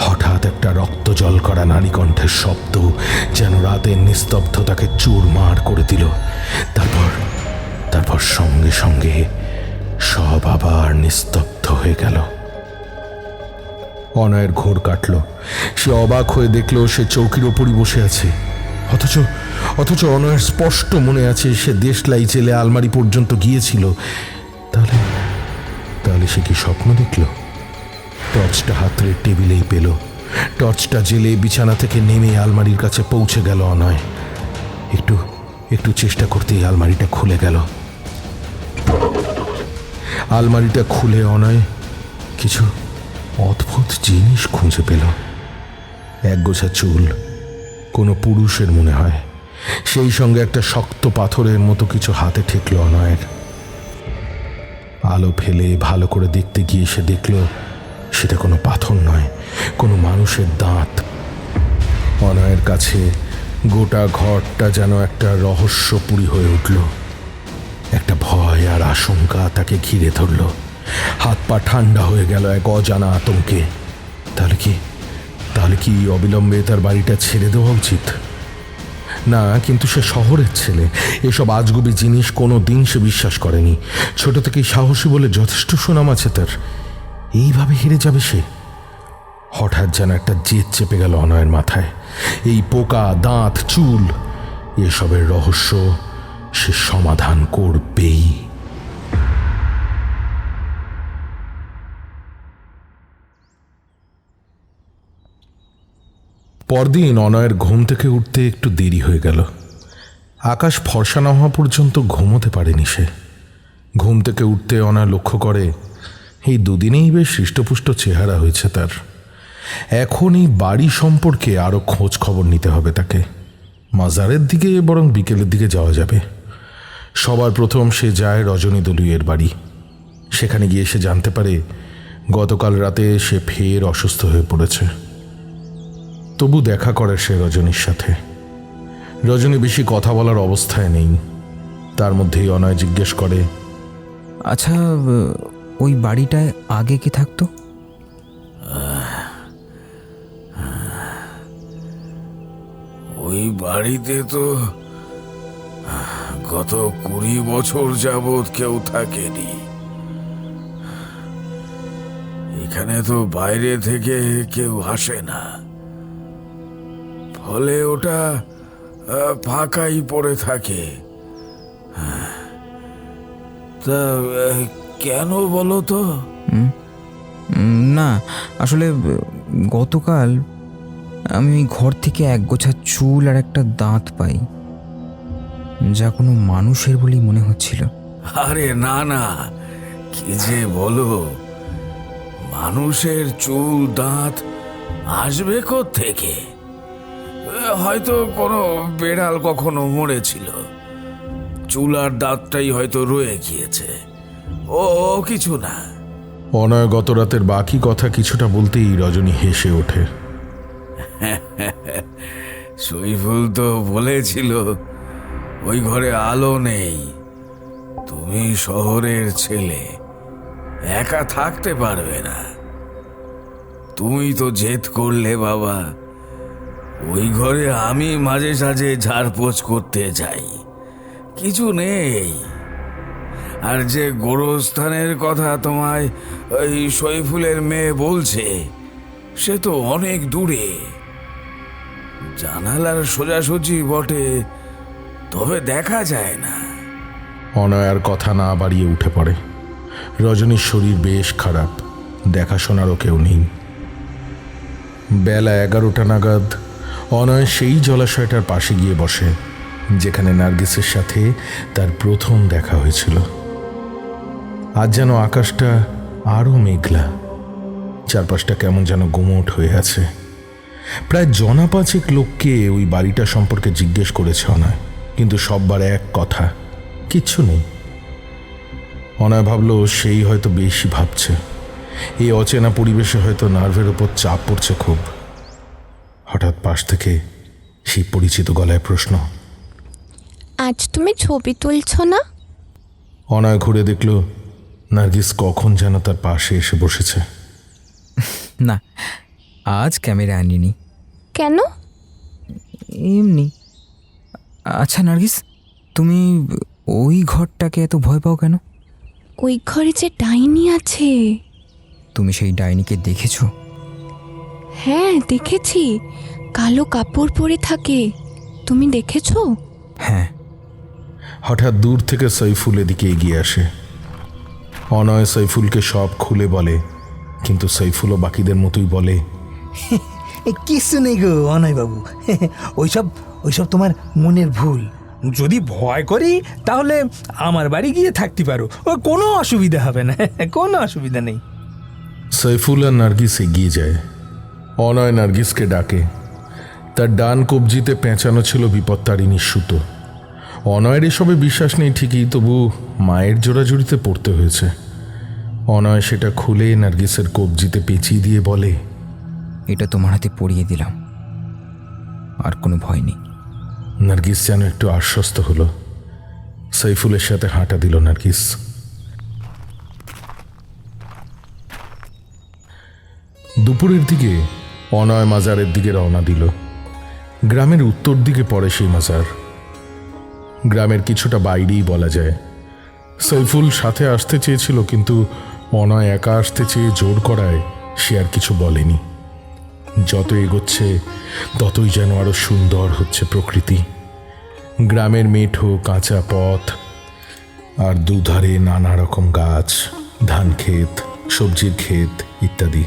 হঠাৎ একটা রক্ত জল করা নারী কণ্ঠের শব্দ যেন রাতের নিস্তব্ধতাকে চুরমার করে দিল। তারপর সঙ্গে সঙ্গে সব আবার নিস্তব্ধ হয়ে গেল। অনয়ের ঘোর কাটল। সে অবাক হয়ে দেখল সে চৌকির ওপরই বসে আছে। অথচ অনয়ের স্পষ্ট মনে আছে সে দেশলাই জেলে আলমারি পর্যন্ত গিয়েছিল। তাহলে সে কি স্বপ্ন দেখল? টর্চটা হাতের টেবিলেই পেল। টর্চটা জেলে বিছানা থেকে নেমে আলমারির কাছে পৌঁছে গেল অনয়। একটু চেষ্টা করতেই আলমারিটা খুলে গেল। আলমারিটা খুলে অনয় কিছু অদ্ভুত জিনিস খুঁজে পেল। একগোছা চুল, কোনো পুরুষের মনে হয়। সেই সঙ্গে একটা শক্ত পাথরের মতো কিছু হাতে ঠেকল অনয়ের। আলো ফেলে ভালো করে দেখতে গিয়ে সে দেখল সেটা কোনো পাথর নয়, কোনো মানুষের দাঁত। অনয়ের কাছে গোটা ঘরটা যেন একটা রহস্যপুরী হয়ে উঠল। একটা ভয় আর আশঙ্কা তাকে ঘিরে ধরল। হাত পা ঠান্ডা হয়ে গেল এক অজানা আতঙ্কে। তাহলে কি অবিলম্বে তার বাড়িটা ছেড়ে দেওয়া উচিত? না, কিন্তু সে শহরের ছেলে। এসব আজগুবি জিনিস কোনো দিন সে বিশ্বাস করেনি। ছোট থেকেই সাহসী বলে যথেষ্ট সুনাম আছে তার। এইভাবে হেরে যাবে সে? হঠাৎ যেন একটা জেদ চেপে গেল অনয়ের মাথায়। এই পোকা, দাঁত, চুল, এসবের রহস্য সে সমাধান করবেই। পরদিন অনয়ের ঘুম থেকে উঠতে একটু দেরি হয়ে গেল। আকাশ ফর্সা না হওয়া পর্যন্ত ঘুমোতে পারেনি সে। ঘুম থেকে উঠতে অনয় লক্ষ্য করে এই দুদিনেই বেশ হৃষ্টপুষ্ট চেহারা হয়েছে তার। এখন এই বাড়ি সম্পর্কে আরও খোঁজ খবর নিতে হবে তাকে। মাজারের দিকে বরং বিকেলের দিকে যাওয়া যাবে। সবার প্রথম সে যায় রজনী দলুইয়ের বাড়ি। সেখানে গিয়ে সে জানতে পারে গতকাল রাতে সে ফের অসুস্থ হয়ে পড়েছে। তবু দেখা করে সে রজনীর সাথে। রজনী বেশি কথা বলার অবস্থায় নেই। তার মধ্যেই অনয় জিজ্ঞেস করে, আচ্ছা, ওই বাড়িটায় আগে কি থাকতো? ওই বাড়িতে তো গত 20 বছর যাবৎ কেউ থাকেনি। এখানে তো বাইরে থেকে কেউ আসে না, ফলে ওটা ফাঁকাই পড়ে থাকে। তা কেন বলো তো? না আসলে গতকাল আমি ওই ঘর থেকে এক গোছা চুল আর একটা দাঁত পাই, যা কোনো মানুষের বলেই মনে হচ্ছিল। আরে না না, কি যে বলো, মানুষের চুল দাঁত আসবে থেকে? হয়তো কোনো বেড়াল কখনো মরেছিল, চুল আর দাঁতটাই হয়তো রয়ে গিয়েছে, ও কিছু না। অনয় গত রাতের বাকি কথা কিছুটা বলতেই রজনী হেসে ওঠে। সইফুল তো বলেছিল ওই ঘরে আলো নেই, তুমি শহরের ছেলে, একা থাকতে পারবে না। তুমি তো জেদ করলে বাবা, ওই ঘরে আমি মাঝে সাঝে ঝাড়পোছ করতে যাই, কিছু নেই। আর যে গোরস্থানের কথা তোমায় ওই সইফুলের মেয়ে বলছে, সে তো অনেক দূরে, জানালার সোজাসুজি বটে, তবে দেখা যায় না। অনয় আর কথা না বাড়িয়ে উঠে পড়ে। রজনীর শরীর বেশ খারাপ, দেখাশোনারও কেউ নেই। বেলা 11টা নাগাদ অনয় সেই জলাশয়টার পাশে গিয়ে বসে যেখানে নার্গিসের সাথে তার প্রথম দেখা হয়েছিল। আজ যেন আকাশটা আরও মেঘলা, চারপাশটা কেমন যেন গুমোট হয়ে আছে। প্রায় জনা 5 লোককে ওই বাড়িটা সম্পর্কে জিজ্ঞেস করেছে অনয়, কিন্তু সববার এক কথা, কিচ্ছু নেই। অনয় ভাবল সেই হয়তো বেশি ভাবছে, এই অচেনা পরিবেশে হয়তো নার্ভের ওপর চাপ পড়ছে খুব। হঠাৎ পাশ থেকে সেই পরিচিত গলায় প্রশ্ন, আজ তুমি ছবি তুলছো না? অনয় ঘুরে দেখল নার্গিস কখন যেন তার পাশে এসে বসেছে। না, আজ ক্যামেরা আনিনি। কেন? এমনি। আচ্ছা নার্গিস, তুমি ওই ঘরটাকে এত ভয় পাও কেন? ওই ঘরে যে ডাইনি আছে। তুমি সেই ডাইনিকে দেখেছো? হ্যাঁ দেখেছি, কালো কাপড় পরে থাকে। তুমি দেখেছো? হ্যাঁ। হঠাৎ দূর থেকে সৈফুল এদিকে এগিয়ে আসে। অনয় সৈফুলকে সব খুলে বলে, কিন্তু সৈফুলও বাকিদের মতোই বলে, কিছু নেই গো অনয় বাবু, ওইসব তোমার মনের ভুল। যদি ভয় করি তাহলে আমার বাড়ি গিয়ে থাকতে পারো, ও কোনো অসুবিধা হবে না, কোনো অসুবিধা নেই। সৈফুল আর নার্গিস এগিয়ে যায়। অনয় নার্গিসকে ডাকে। তার ডান কবজিতে পেঁচানো ছিল বিপত্তারিণীর সুতো। অনয়ের এসবে বিশ্বাস নেই ঠিকই, তবু মায়ের জোড়াজুড়িতে পড়তে হয়েছে। অনয় সেটা খুলে নার্গিসের কবজিতে পেঁচিয়ে দিয়ে বলে, এটা তোমার হাতে পরিয়ে দিলাম, আর কোনো ভয় নেই। নার্গিস যেন একটু আশ্বস্ত হলো। সৈফুলের সাথে হাঁটা দিল নার্গিস। দুপুরের দিকে অনয় মাজারের দিকে রওনা দিল। গ্রামের উত্তর দিকে পড়ে সেই মাজার, গ্রামের কিছুটা বাইরেই বলা যায়। সৈফুল সাথে আসতে চেয়েছিল, কিন্তু অনয় একা আসতে চেয়ে জোর করায় সে আর কিছু বলেনি। যত এগোচ্ছে ততই যেন আরো সুন্দর হচ্ছে প্রকৃতি। গ্রামের মেঠো কাঁচা পথ, আর দুধারে নানা রকম গাছ, ধান ক্ষেত, সবজির ক্ষেত ইত্যাদি।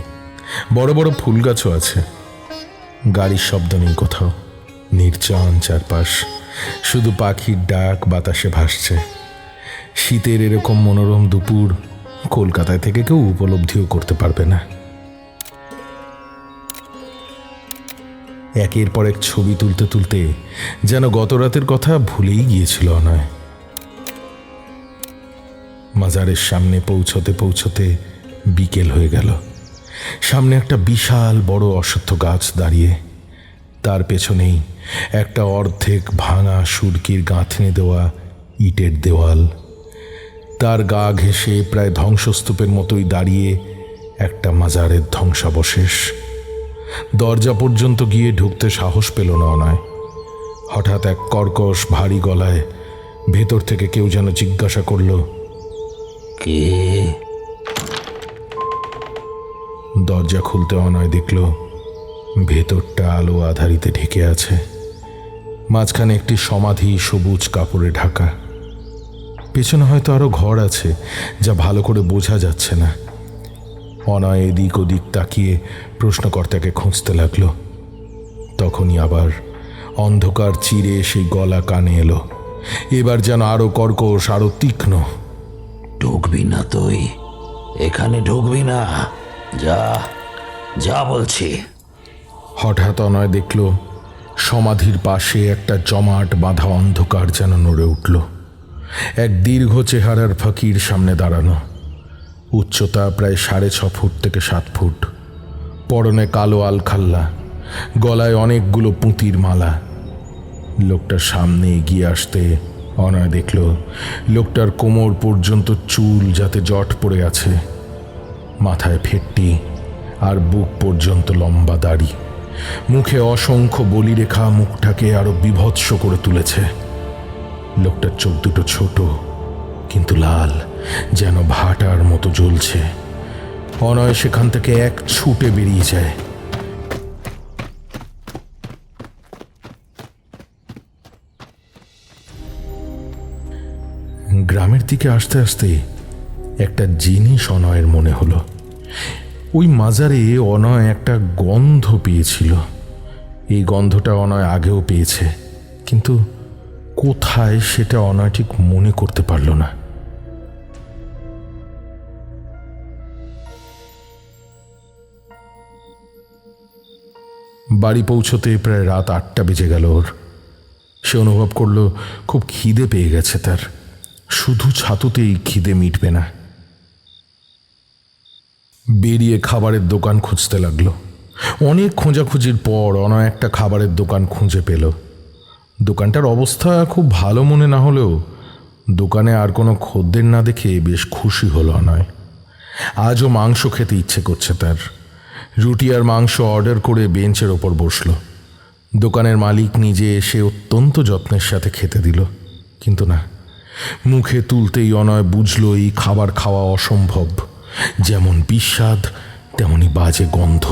বড় বড় ফুল গাছও আছে। গাড়ির শব্দ নেই কোথাও, নির্জন চারপাশ, শুধু পাখির ডাক বাতাসে ভাসছে। শীতের এরকম মনোরম দুপুর কলকাতায় থেকে কেউ উপলব্ধিও করতে পারবে না। একের পর এক ছবি তুলতে তুলতে যেন গত রাতের কথা ভুলেই গিয়েছিল অনয়। মাজারের সামনে পৌঁছতে পৌঁছতে বিকেল হয়ে গেল। সামনে একটা বিশাল বড় অশ্বত্থ গাছ দাঁড়িয়ে, তার পেছনেই একটা অর্ধেক ভাঙা সুরকির গাঁথনি দেওয়া ইটের দেওয়াল। তার গা ঘেঁষে প্রায় ধ্বংসস্তূপের মতোই দাঁড়িয়ে একটা মাজারের ধ্বংসাবশেষ। দরজা পর্যন্ত গিয়ে ঢুকতে সাহস পেল না অনয়। হঠাৎ এক কর্কশ ভারী গলায় ভেতর থেকে কেউ যেন জিজ্ঞাসা করল, কে? দরজা খুলতে অনয় দেখল ভেতরটা আলো আধারিতে ঢেকে আছে। মাঝখানে একটি সমাধি সবুজ কাপড়ে ঢাকা। পেছনে হয়তো আরো ঘর আছে, যা ভালো করে বোঝা যাচ্ছে না। অনয় এদিক ওদিক তাকিয়ে প্রশ্নকর্তাকে খুঁজতে লাগলো। তখনই আবার অন্ধকার চিরে সেই গলা কানে এলো, এবার যেন আরো কর্কশ, আরো তীক্ষ্ণ। ঢুকবি না তুই, এখানে ঢুকবি না, যা যা বলছি। হঠাৎ অনয় দেখল সমাধির পাশে একটা জমাট বাঁধা অন্ধকার যেন নড়ে উঠল। এক দীর্ঘ চেহারার ফকির সামনে দাঁড়ানো, উচ্চতা প্রায় 6.5 ফুট থেকে 7 ফুট, পরনে কালো আলখাল্লা, গলায় অনেকগুলো পুঁতির মালা। লোকটার সামনে এগিয়ে আসতে অনয় দেখল লোকটার কোমর পর্যন্ত চুল যাতে জট পড়ে আছে, মাথায় ফেট্টি, আর বুক পর্যন্ত লম্বা দাড়ি। মুখে অসংখ্য বলিরেখা মুখটাকে আরো বিভৎস করে তুলেছে। লোকটার চোখ দুটো ছোট কিন্তু লাল, যেন ভাটার মতো জ্বলছে। অনয় সেখান থেকে এক ছুটে বেরিয়ে যায়। গ্রামের দিকে আসতে আসতে একটা জিনিস অনয়ের মনে হলো। ওই মাজারে অনয় একটা গন্ধ পেয়েছিল। এই গন্ধটা অনয় আগেও পেয়েছে, কিন্তু কোথায় সেটা অনয় ঠিক মনে করতে পারল না। বাড়ি পৌঁছতে প্রায় রাত 8টা বেজে গেল ওর। সে অনুভব করল খুব খিদে পেয়ে গেছে তার। শুধু ছাতুতেই খিদে মিটবে না। বেরিয়ে খাবারের দোকান খুঁজতে লাগলো। অনেক খোঁজাখুঁজির পর অনয় একটা খাবারের দোকান খুঁজে পেল। দোকানটার অবস্থা খুব ভালো মনে না হলেও দোকানে আর কোনো খদ্দের না দেখে বেশ খুশি হলো অনয়। আজও মাংস খেতে ইচ্ছে করছে তার। রুটি আর মাংস অর্ডার করে বেঞ্চের ওপর বসল। দোকানের মালিক নিজে এসে অত্যন্ত যত্নের সাথে খেতে দিল, কিন্তু না, মুখে তুলতেই অনয় বুঝল এই খাবার খাওয়া অসম্ভব। যেমন বিস্বাদ তেমনি বাজে গন্ধ।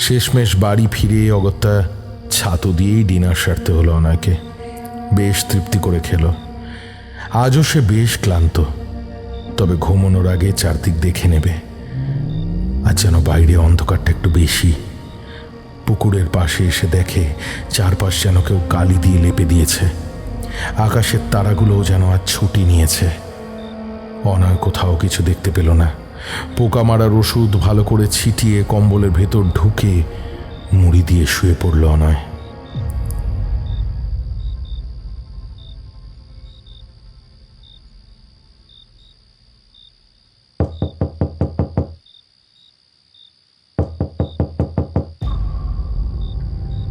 শেষমেশ বাড়ি ফিরে অগত্যা ছাতু দিয়েই ডিনার সারতে হলো অনয়কে। বেশ তৃপ্তি করে খেল। আজও সে বেশ ক্লান্ত, তবে ঘুমানোর আগে চারদিক দেখে নেবে। আজ যেন বাইরে অন্ধকারটা একটু বেশি। পুকুরের পাশে এসে দেখে চারপাশ যেন কেউ কালি দিয়ে লেপে দিয়েছে। আকাশের তারাগুলোও যেন আজ ছুটি নিয়েছে। অনয় কোথাও কিছু দেখতে পেল না। পোকা মারার ওষুধ ভালো করে ছিটিয়ে কম্বলের ভেতর ঢুকে মুড়ি দিয়ে শুয়ে পড়ল অনয়।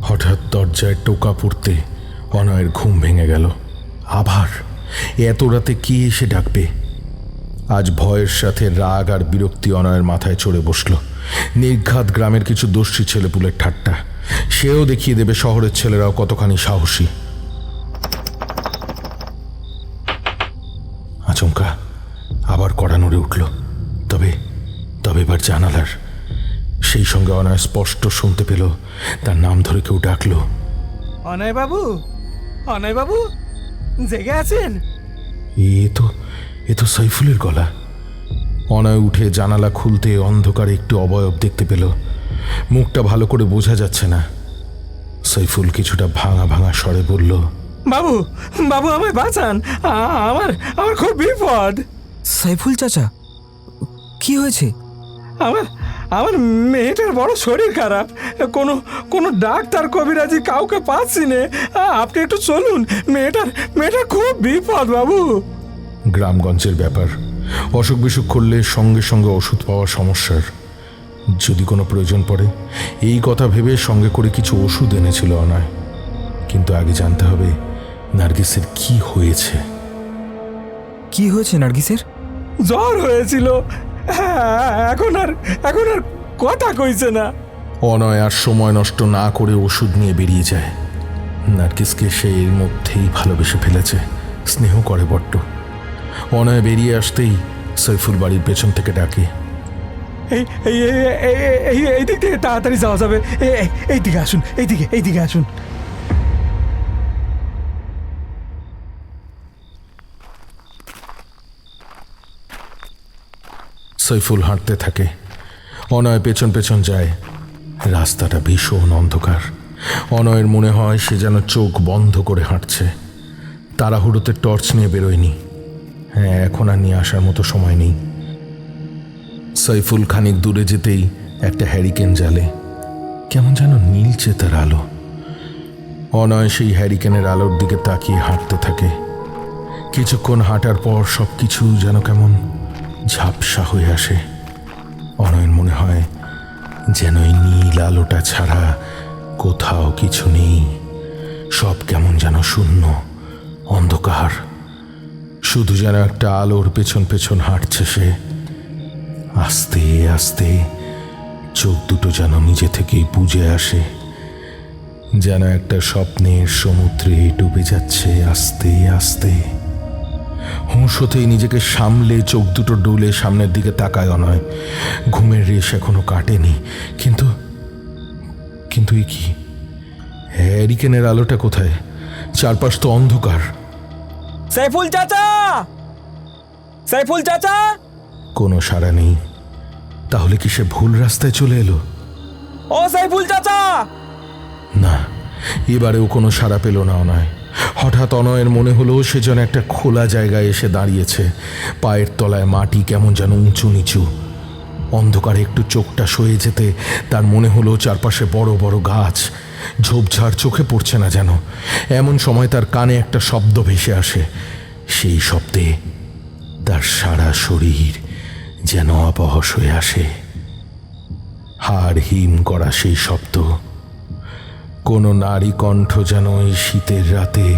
হঠাৎ দরজায় টোকা পড়তে অনয়ের ঘুম ভেঙে গেল। আবার এত রাতে কে এসে ডাকবে? আজ ভয়ের সাথে রাগ আর বিরক্তি অনয়ের মাথায় চড়ে বসল। নির্ঘাত গ্রামের কিছু দস্যি ছেলেপুলের ঠাট্টা। সেও দেখিয়ে দেবে শহরের ছেলেরাও কতখানি সাহসী। আচমকা আবার কড়া নড়ে উঠল। তবে এবার জানালার। সেই সঙ্গে অনয় স্পষ্ট শুনতে পেল তার নাম ধরে কেউ ডাকলো, অনয় বাবু, অনয় বাবু, জেগে আছেন? এ তো সাইফুলের গলা। অনয় উঠে জানালা খুলতে অন্ধকারে একটু অবয়ব দেখতে পেল। মুখটা ভালো করে বোঝা যাচ্ছে না। সাইফুল কিছুটা ভাঙা ভাঙা স্বরে বলল, বাবু, বাবু আমায় বাঁচান, আমার আমার খুব বিপদ। সাইফুল চাচা, কি হয়েছে? আমার মেয়েটার বড় শরীর খারাপ। কোনো ডাক্তার কবিরাজি কাউকে পাচ্ছি না। আপনি একটু চলুন, মেয়েটার খুব বিপদ বাবু। গ্রামগঞ্জের ব্যাপার, অসুখ বিসুখ করলে সঙ্গে সঙ্গে ওষুধ পাওয়া সমস্যার। যদি কোনো প্রয়োজন পড়ে এই কথা ভেবে সঙ্গে করে কিছু ওষুধ এনেছিল অনয়। কিন্তু আগে জানতে হবে নার্গিসের কি হয়েছে। কি হয়েছে নার্গিসের? জ্বর হয়েছিল, এখন আর কথা কইছে না। অনয় আর সময় নষ্ট না করে ওষুধ নিয়ে বেরিয়ে যায়। নার্গিসকে সে এর মধ্যেই ভালোবেসে ফেলেছে, স্নেহ করে বড্ড। অনয় বেরিয়ে আসতেই সাইফুল বাড়ির পেছন থেকে ডাকে, এই দিক থেকে তাড়াতাড়ি যাওয়া যাবে। এইদিকে আসুন, এইদিকে আসুন। সৈফুল হাঁটতে থাকে, অনয় পেছন পেছন যায়। রাস্তাটা ভীষণ অন্ধকার। অনয়ের মনে হয় সে যেন চোখ বন্ধ করে হাঁটছে। তাড়াহুড়োতে টর্চ নিয়ে বেরোয়নি। হ্যাঁ, এখন আর নিয়ে আসার মতো সময় নেই। সৈফুল খানিক দূরে যেতেই একটা হ্যারিকেন জ্বালে, কেমন যেন নীলচে তার আলো। অনয় সেই হ্যারিকেনের আলোর দিকে তাকিয়ে হাঁটতে থাকে। কিছুক্ষণ হাঁটার পর সব কিছু যেন কেমন ঝাপসা হয়ে আসে। অনয়ের মনে হয় যেন এই নীল আলোটা ছাড়া কোথাও কিছু নেই। সব কেমন যেন শূন্য, অন্ধকার। শুধু যেন একটা আলোর পেছন পেছন হাঁটছে সে। আস্তে আস্তে চোখ দুটো যেন নিজে থেকেই বুঝে আসে, যেন একটা স্বপ্নের সমুদ্রে ডুবে যাচ্ছে আস্তে আস্তে। হুঁশ হতেই নিজেকে সামলে চোখ দুটো ডুলে সামনের দিকে তাকায় অনয়। ঘুমের রেশ এখনো কাটেনি, কিন্তু কিন্তু এ কি? হ্যারিকেনের আলোটা কোথায়? চারপাশ তো অন্ধকার। সাইফুল চাচা, সাইফুল চাচা! কোনো সাড়া নেই। তাহলে কি সে ভুল রাস্তায় চলে এলো? ও সাইফুল চাচা! না, এবারেও কোনো সাড়া পেল না অনয়। হঠাৎ অনয়ের মনে হলো সে যেন একটা খোলা জায়গায় এসে দাঁড়িয়েছে। পায়ের তলায় মাটি কেমন যেন উঁচু নিচু। অন্ধকারে একটু চোখটা সয়ে যেতে তার মনে হলো চারপাশে বড় বড় গাছ। ঝোপঝাড় চোখে পড়ছে না যেন। এমন সময় তার কানে একটা শব্দ ভেসে আসে। সেই শব্দে তার সারা শরীর যেন অপহস হয়ে আসে। হাড় হিম করা সেই শব্দ। কোনো নারী কণ্ঠ যেন এই শীতের রাতে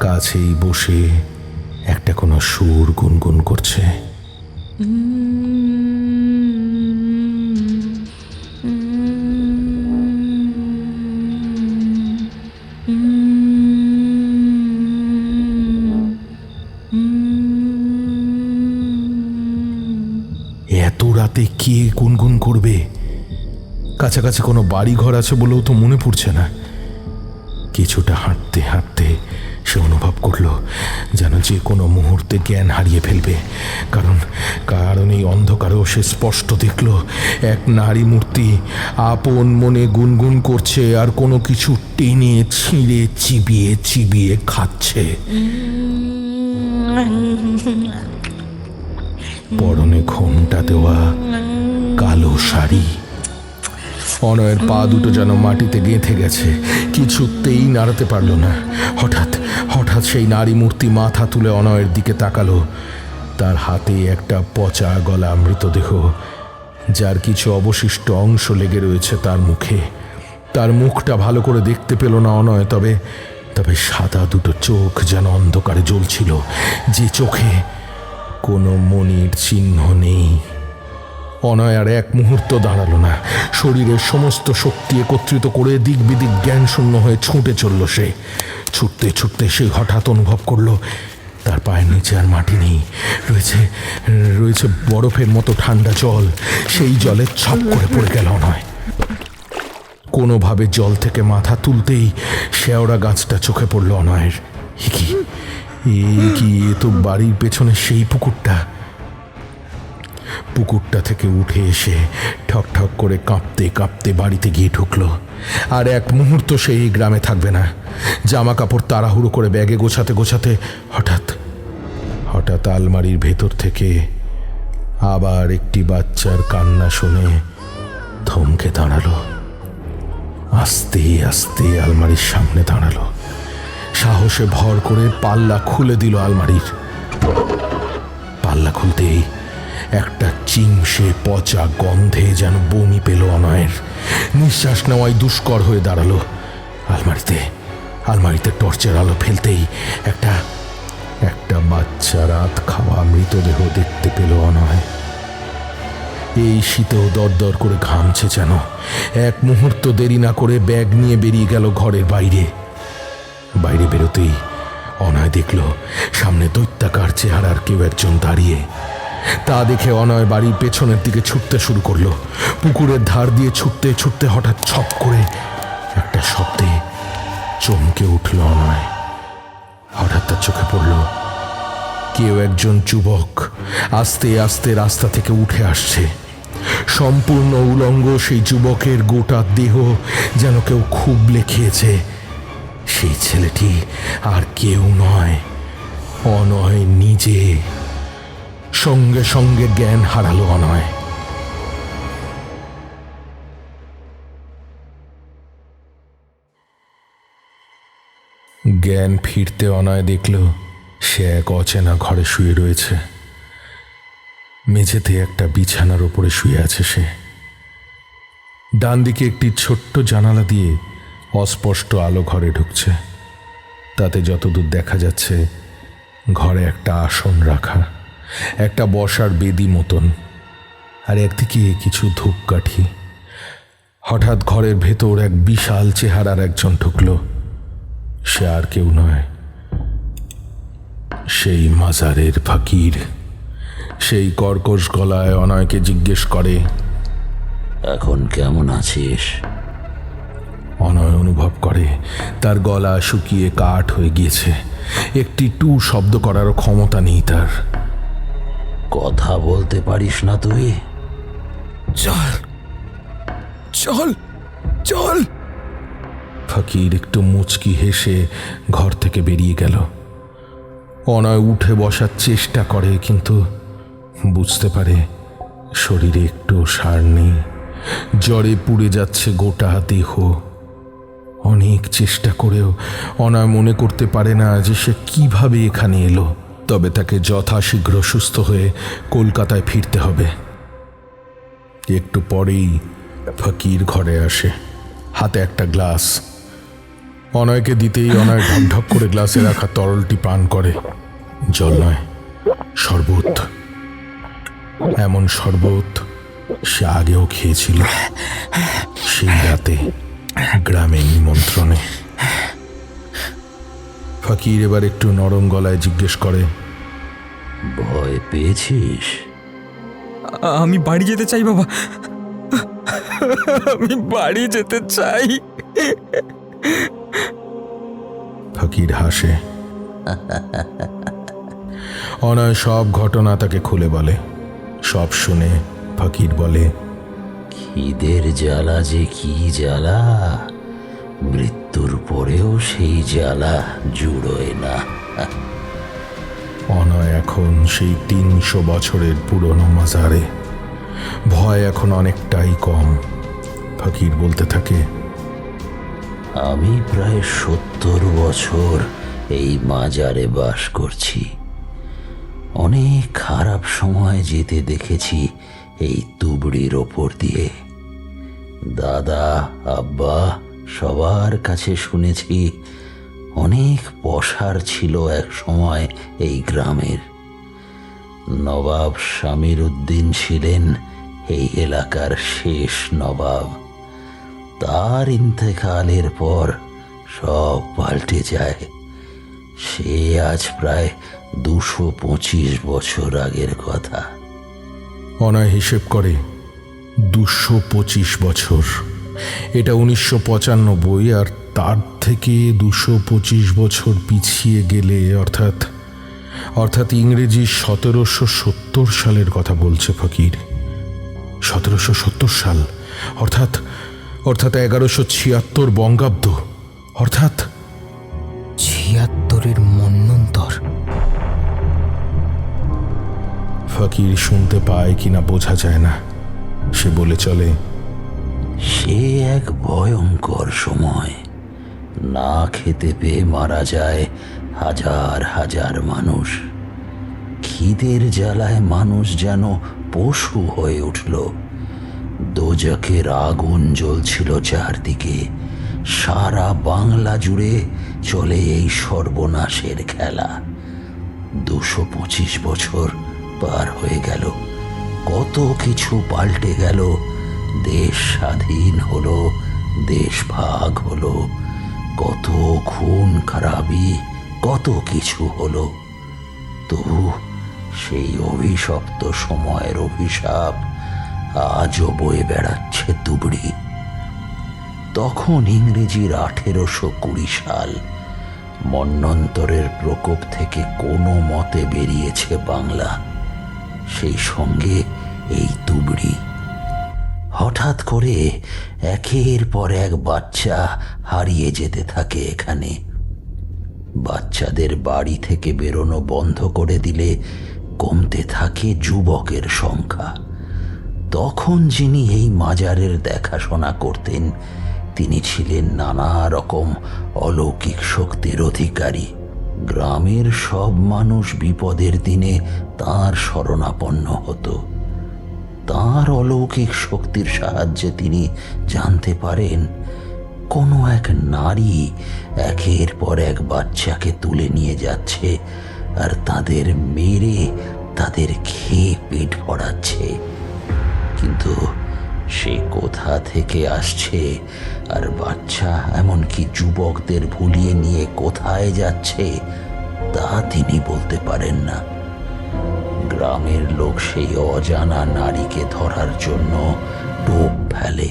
কাছেই বসে একটা কোনো সুর গুনগুন করছে। এত রাতে কে গুনগুন করবে? কাছাকাছি কোনো বাড়ি ঘর আছে বলেও তো মনে পড়ছে না। কিছুটা হাঁটতে হাঁটতে সে অনুভব করলো যেন যে কোনো মুহূর্তে জ্ঞান হারিয়ে ফেলবে। কারণ এই অন্ধকারেও সে স্পষ্ট দেখল এক নারী মূর্তি আপন মনে গুনগুন করছে আর কোনো কিছু টেনে ছিঁড়ে চিবিয়ে চিবিয়ে খাচ্ছে। পরনে ঘোমটা দেওয়া, কালো শাড়ি। অনয়ের পা দুটো যেন মাটিতে গেঁথে গেছে, কিছুতেই নাড়াতে পারল না। হঠাৎ সেই নারী মূর্তি মাথা তুলে অনয়ের দিকে তাকালো। তার হাতে একটা পচা গলা মৃতদেহ, যার কিছু অবশিষ্ট অংশ লেগে রয়েছে তার মুখে। তার মুখটা ভালো করে দেখতে পেল না অনয়, তবে সাদা দুটো চোখ যেন অন্ধকারে জ্বলছিল, যে চোখে কোনো মনির চিহ্ন নেই। অনয় আর এক মুহূর্ত দাঁড়ালো না। শরীরের সমস্ত শক্তি একত্রিত করে দিক বিদিক জ্ঞান শূন্য হয়ে ছুটে চলল সে। ছুটতে ছুটতে সে হঠাৎ অনুভব করলো তার পায়ের নিচে আর মাটি নেই, রয়েছে বরফের মতো ঠান্ডা জল। সেই জলে ছপ করে পড়ে গেল অনয়। কোনোভাবে জল থেকে মাথা তুলতেই শেওড়া গাছটা চোখে পড়ল অনয়ের। এ তো বাড়ির পেছনে সেই পুকুরটা থেকে উঠে এসে ঠক ঠক করে কাঁপতে কাঁপতে বাড়িতে গিয়ে ঢুকলো। আর এক মুহূর্ত সেই গ্রামে থাকবে না। জামা কাপড় তাড়াহুড়ো করে ব্যাগে গোছাতে গোছাতে হঠাৎ আলমারির ভেতর থেকে আবার একটি বাচ্চার কান্না শুনে থমকে দাঁড়ালো। আস্তে আস্তে আলমারির সামনে দাঁড়ালো। সাহসে ভর করে পাল্লা খুলে দিল আলমারির। পাল্লা খুলতেই একটা চিমসে পচা গন্ধে যেন বমি পেল অনয়ের। নিঃশ্বাস নেওয়াই দুষ্কর হয়ে দাঁড়ালো। আলমারিতে টর্চের আলো ফেলতেই একটা বাচ্চা রাত খাওয়া মৃতদেহ দেখতে পেল অনয়। এই শীতেও দরদর করে ঘামছে যেন। এক মুহূর্ত দেরি না করে ব্যাগ নিয়ে বেরিয়ে গেল ঘরের বাইরে বেরোতেই অনয় দেখল সামনে দৈত্যাকার চেহারার কেউ একজন দাঁড়িয়ে। তা দেখে অনয় বাড়ির পেছনের দিকে ছুটতে শুরু করলো। পুকুরের ধার দিয়ে ছুটতে ছুটতে হঠাৎ ছপ করে একটা শব্দে চমকে উঠল অনয়। হঠাৎ তার চোখে পড়ল কেউ একজন যুবক আস্তে আস্তে রাস্তা থেকে উঠে আসছে। সম্পূর্ণ উলঙ্গ সেই যুবকের গোটা দেহ যেন কেউ খুবলে খেয়েছে। সেই ছেলেটি আর কেউ নয়, অনয় নিজে। সঙ্গে সঙ্গে জ্ঞান হারালো অনয়। জ্ঞান ফিরতে অনয় দেখল সে এক অচেনা ঘরে শুয়ে রয়েছে। মেঝেতে একটা বিছানার ওপরে শুয়ে আছে সে। ডান দিকে একটি ছোট্ট জানালা দিয়ে অস্পষ্ট আলো ঘরে ঢুকছে। তাতে যতদূর দেখা যাচ্ছে ঘরে একটা আসন রাখা, একটা বসার বেদি মতন, আর একদিকে কিছু ধূপকাঠি। হঠাৎ ঘরের ভেতর এক বিশাল চেহারার একজন ঢুকলো। সে আর কেউ নয়, সেই মাজারের ফকির। সেই কর্কশ গলায় অনয়কে জিজ্ঞেস করে, এখন কেমন আছিস? অনয় অনুভব করে তার গলা শুকিয়ে কাঠ হয়ে গিয়েছে। একটি টু শব্দ করারও ক্ষমতা নেই তার। কথা বলতে পারিস না তুই? চল চল চল। ফকির একটু মুচকি হেসে ঘর থেকে বেরিয়ে গেল। অনয় উঠে বসার চেষ্টা করে, কিন্তু বুঝতে পারে শরীরে একটু সার নেই। জ্বরে পুড়ে যাচ্ছে গোটা দেহ। অনেক চেষ্টা করেও অনয় মনে করতে পারে না যে সে কিভাবে এখানে এলো। তবে তাকে যথাশীঘ্র সুস্থ হয়ে কলকাতায় ফিরতে হবে। একটু পরেই ফকির ঘরে আসে, হাতে একটা গ্লাস। অনয়কে দিতেই অনয় ঢকঢক করে গ্লাসে রাখা তরলটি পান করে। জল নয়, শরবত। এমন শরবত সে আগেও খেয়েছিল, সেই রাতে গ্রামে নিমন্ত্রণে। ফকির এবার একটু নরম গলায় জিজ্ঞেস করে, ভয় পেয়েছিস? আমি বাড়ি যেতে চাই বাবা, আমি বাড়ি যেতে চাই। ফকির হাসে। অনয় সব ঘটনা তাকে খুলে বলে। সব শুনে ফকির বলে, খিদের জ্বালা যে কি জ্বালা, মৃত্যুর পরেও সেই জ্বালা জুড়োয় না। অনয় এখন সেই ৩০০ বছরের পুরনো মাজারে। ভয় এখন অনেকটাই কম। ফকির বলতে থাকে, আমি প্রায় ৭০ বছর এই মাজারে বাস করছি। অনেক খারাপ সময় যেতে দেখেছি এই তুবড়ির ওপর দিয়ে। দাদা, আব্বা সবার কাছে শুনেছি অনেক পসার ছিল এক সময় এই গ্রামের। নবাব শামির উদ্দিন ছিলেন এই এলাকার শেষ নবাব। তার ইন্তেকালের পর সব পাল্টে যায়। সে আজ প্রায় ২২৫ বছর আগের কথা। অনয় হিসেব করে ২২৫ বছর। এটা ১৯৯৫, আর তার থেকে ২২৫ বছর পিছিয়ে গেলে অর্থাৎ ইংরেজি ১৭৭০ সালের কথা বলছে ফকির। ১৭৭০ সাল অর্থাৎ ১১৭৬ বঙ্গাব্দ, অর্থাৎ ৭৬-এর মন্বন্তর। ফকির শুনতে পায় কিনা বোঝা যায় না। সে বলে চলে, সে এক ভয়ঙ্কর সময়। না খেতে পেয়ে মারা যায় হাজার হাজার মানুষ। খিদের জ্বালায় মানুষ যেন পশু হয়ে উঠল। দোজখের আগুন জ্বলছিল চারদিকে। সারা বাংলা জুড়ে চলে এই সর্বনাশের খেলা। ২২৫ বছর পার হয়ে গেল। কত কিছু পাল্টে গেল। দেশ স্বাধীন হলো, দেশ ভাগ হলো, কত খুন খারাপি, কত কিছু হলো। তবু সেই অভিশপ্ত সময়ের অভিশাপ আজও বয়ে বেড়াচ্ছে তুবড়ি। তখন ইংরেজির ১৮২০ সাল। মন্বন্তরের প্রকোপ থেকে কোনো মতে বেরিয়েছে বাংলা, সেই সঙ্গে এই তুবড়ি। হঠাৎ করে একের পর এক বাচ্চা হারিয়ে যেতে থাকে এখানে। বাচ্চাদের বাড়ি থেকে বেরোনো বন্ধ করে দিলে কমতে থাকে যুবকের সংখ্যা। তখন যিনি এই মাজারের দেখাশোনা করতেন তিনি ছিলেন নানা রকম অলৌকিক শক্তির অধিকারী। গ্রামের সব মানুষ বিপদের দিনে তাঁর শরণাপন্ন হতো। তাঁর অলৌকিক শক্তির সাহায্যে তিনি জানতে পারেন কোনো এক নারী একের পর এক বাচ্চাকে তুলে নিয়ে যাচ্ছে আর তাদের মেরে তাদের খেয়ে পেট ভরাচ্ছে। কিন্তু সে কোথা থেকে আসছে আর বাচ্চা এমনকি যুবকদের ভুলিয়ে নিয়ে কোথায় যাচ্ছে তা তিনি বলতে পারেন না। গ্রামের লোক সেই অজানা নারীকে ধরার জন্য টোপ ফেলে,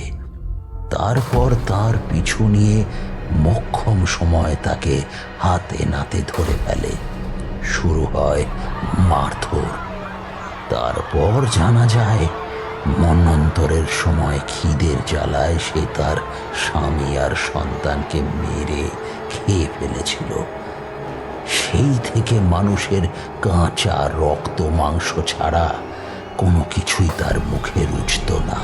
তারপর তার পিছু নিয়ে মোক্ষম সময় তাকে হাতে নাতে ধরে ফেলে। শুরু হয় মারধর। তারপর জানা যায় মন্বন্তরের সময় খিদের জ্বালায় সে তার স্বামী আর সন্তানকে মেরে খেয়ে ফেলেছিল। সেই থেকে মানুষের কাঁচা রক্ত মাংস ছাড়া কোনো কিছুই তার মুখে রুচত না।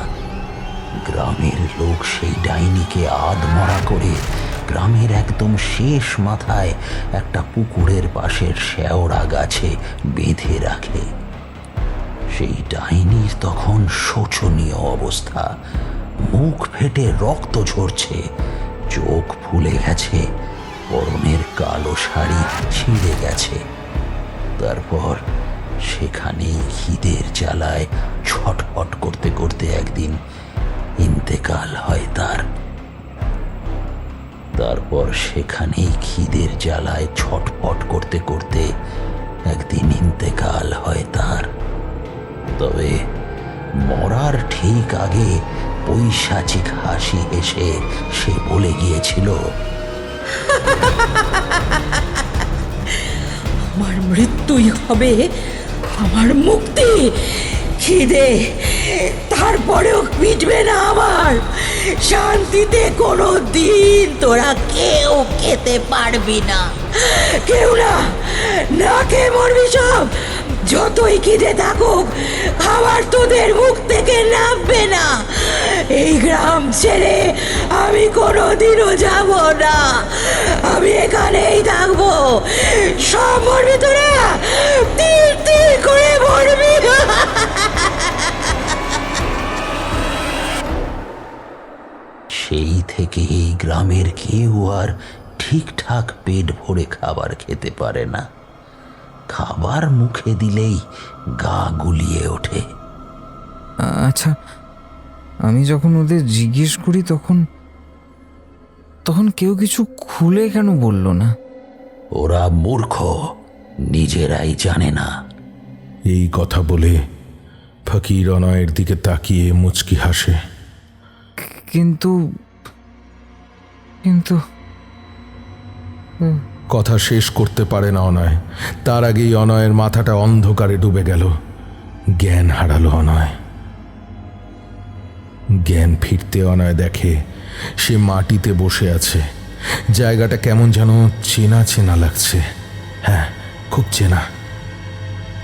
গ্রামের লোক সেই ডাইনিকে আধমরা করে গ্রামের একদম শেষ মাথায় একটা পুকুরের পাশের শেওড়া গাছে বেঁধে রাখে। সেই ডাইনির তখন শোচনীয় অবস্থা, মুখ ফেটে রক্ত ঝরছে, চোখ ফুলে গেছে, পরনের কালো শাড়ি ছিঁড়ে গেছে। তারপর সেখানেই খিদের জ্বালায় ছটফট করতে করতে একদিন ইন্তেকাল হয় তার। তারপর সেখানেই খিদের জ্বালায় ছটফট করতে করতে একদিন ইন্তেকাল হয় তার। তবে মরার ঠিক আগে পৈশাচিক হাসি হেসে সে বলে গিয়েছিল, আমার মৃত্যুই হবে আমার মুক্তি। খিদে তারপরেও মিটবে না আমার। শান্তিতে কোনো দিন তোরা কেউ খেতে পারবি না, কেউ না, না খেয়ে মরবি সব। যতই খিদে থাকুক খাবার তোদের মুখ থেকে নামবে না। এই গ্রাম ছেড়ে আমি কোনোদিনও যাব না, আমি এখানেই থাকবো। সব মরবি তোরা, তীর তীর করে মরবি। সেই থেকে এই গ্রামের কেউ আর ঠিকঠাক পেট ভরে খাবার খেতে পারে না। খাবার মুখে দিলেই গা গুলিয়ে ওঠে। আচ্ছা, আমি যখন ওদের জিজ্ঞেস করি তখন তখন কেউ কিছু খুলে কেন বলল না? ওরা মূর্খ, নিজেরাই জানে না। এই কথা বলে ফকির অনয়ের দিকে তাকিয়ে মুচকি হাসে। কিন্তু কিন্তু কথা শেষ করতে পারে না অনয়। তার আগেই অনয়ের মাথাটা অন্ধকারে ডুবে গেল। জ্ঞান হারালো অনয়। জ্ঞান ফিরতে অনয় দেখে সে মাটিতে বসে আছে। জায়গাটা কেমন যেন চেনা চেনা লাগছে। হ্যাঁ, খুব চেনা।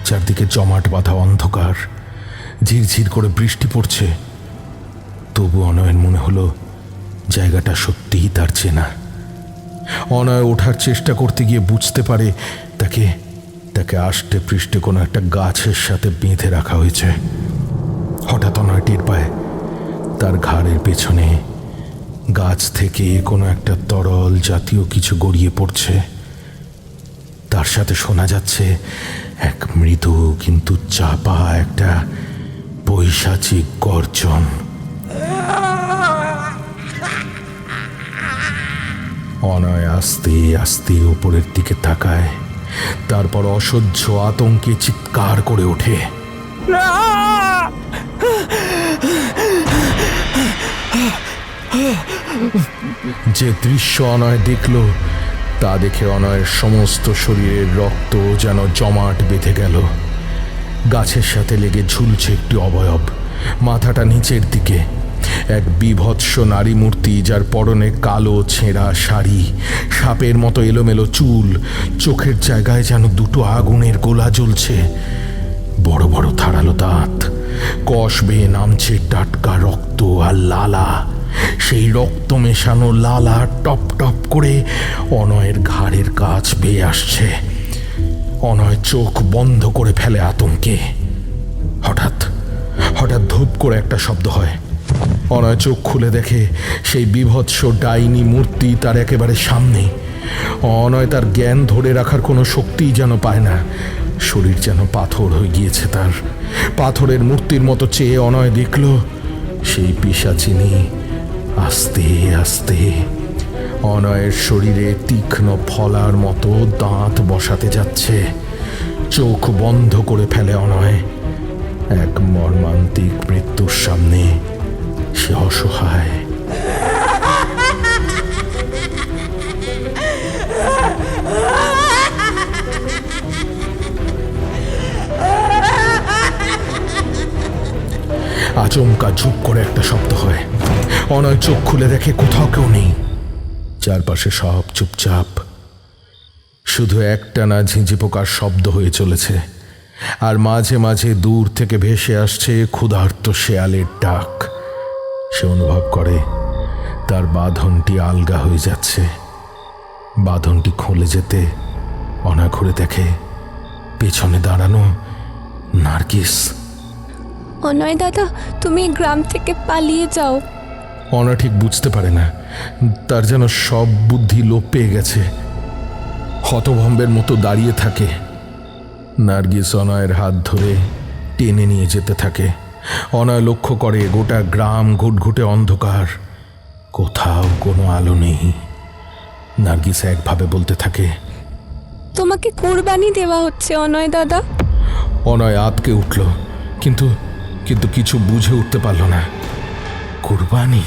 চারদিকে জমাট বাঁধা অন্ধকার, ঝিরঝির করে বৃষ্টি পড়ছে। তবু অনয়ের মনে হলো জায়গাটা সত্যিই তার চেনা। অনয় ওঠার চেষ্টা করতে গিয়ে বুঝতে পারে তাকে তাকে আষ্টে পৃষ্ঠে কোনো একটা গাছের সাথে বেঁধে রাখা হয়েছে। হঠাৎ অনয় টের পায় তার ঘাড়ের পেছনে গাছ থেকে কোনো একটা তরল জাতীয় কিছু গড়িয়ে পড়ছে। তার সাথে শোনা যাচ্ছে এক মৃদু কিন্তু চাপা একটা পৈশাচিক গর্জন। অনয় আস্তে আস্তে উপরের দিকে তাকায়। তারপর অসহ্য আতঙ্কে চিৎকার করে ওঠে। যে দৃশ্য অনয় দেখল তা দেখে অনয়ের সমস্ত শরীরের রক্ত যেন জমাট বেঁধে গেল। গাছের সাথে লেগে ঝুলছে একটি অবয়ব, মাথাটা নিচের দিকে। এক বীভৎস নারী মূর্তি, যার পরনে কালো ছেঁড়া শাড়ি, সাপের মতো এলোমেলো চুল, চোখের জায়গায় যেন দুটো আগুনের গোলা জ্বলছে, বড় বড় ধারালো দাঁত, কষ বেয়ে নামছে টাটকা রক্ত আর লালা। সেই রক্ত মেশানো লালা টপ টপ করে অনয়ের ঘাড়ের কাছ বেয়ে আসছে। অনয় চোখ বন্ধ করে ফেলে আতঙ্কে। হঠাৎ হঠাৎ ধূপ করে একটা শব্দ হয়। অনয় চোখ খুলে দেখে সেই বীভৎস ডাইনি মূর্তি তার একেবারে সামনে। অনয় তার জ্ঞান ধরে রাখার কোনো শক্তিই যেন পায় না। শরীর যেন পাথর হয়ে গিয়েছে তার। পাথরের মূর্তির মতো চেয়ে অনয় দেখল সেই পিশাচিনী আস্তে আস্তে অনয়ের শরীরে তীক্ষ্ণ ফলার মতো দাঁত বসাতে যাচ্ছে। চোখ বন্ধ করে ফেলে অনয়। এক মর্মান্তিক মৃত্যুর সামনে সে অসহায়। আচমকা ঝুপ করে একটা শব্দ হয়। অনয় চোখ খুলে দেখে কোথাও কেউ নেই। চারপাশে সব চুপচাপ। শুধু একটানা ঝিঁঝি পোকার শব্দ হয়ে চলেছে, আর মাঝে মাঝে দূর থেকে ভেসে আসছে ক্ষুধার্ত শেয়ালের ডাক। সে অনুভব করে তার বাঁধনটি আলগা হয়ে যাচ্ছে। বাঁধনটি খুলে যেতে অনয় ঘুরে দেখে পেছনে দাঁড়ানো নার্গিস। অনয় দাদা, তুমি গ্রাম থেকে পালিয়ে যাও। অনয় ঠিক বুঝতে পারে না, তার যেন সব বুদ্ধি লোপ পেয়ে গেছে। হতভম্বের মতো দাঁড়িয়ে থাকে। নার্গিস অনয়ের হাত ধরে টেনে নিয়ে যেতে থাকে। অনয় লক্ষ্য করে গোটা গ্রাম ঘুটঘুটে অন্ধকার, কোথাও কোনো আলো নেই। নার্গিস একভাবে বলতে থাকে, তোমাকে কুরবানি দেওয়া হচ্ছে অনয় দাদা। অনয় আতকে উঠল, কিন্তু কিন্তু কিছু বুঝে উঠতে পারল না। কুরবানি?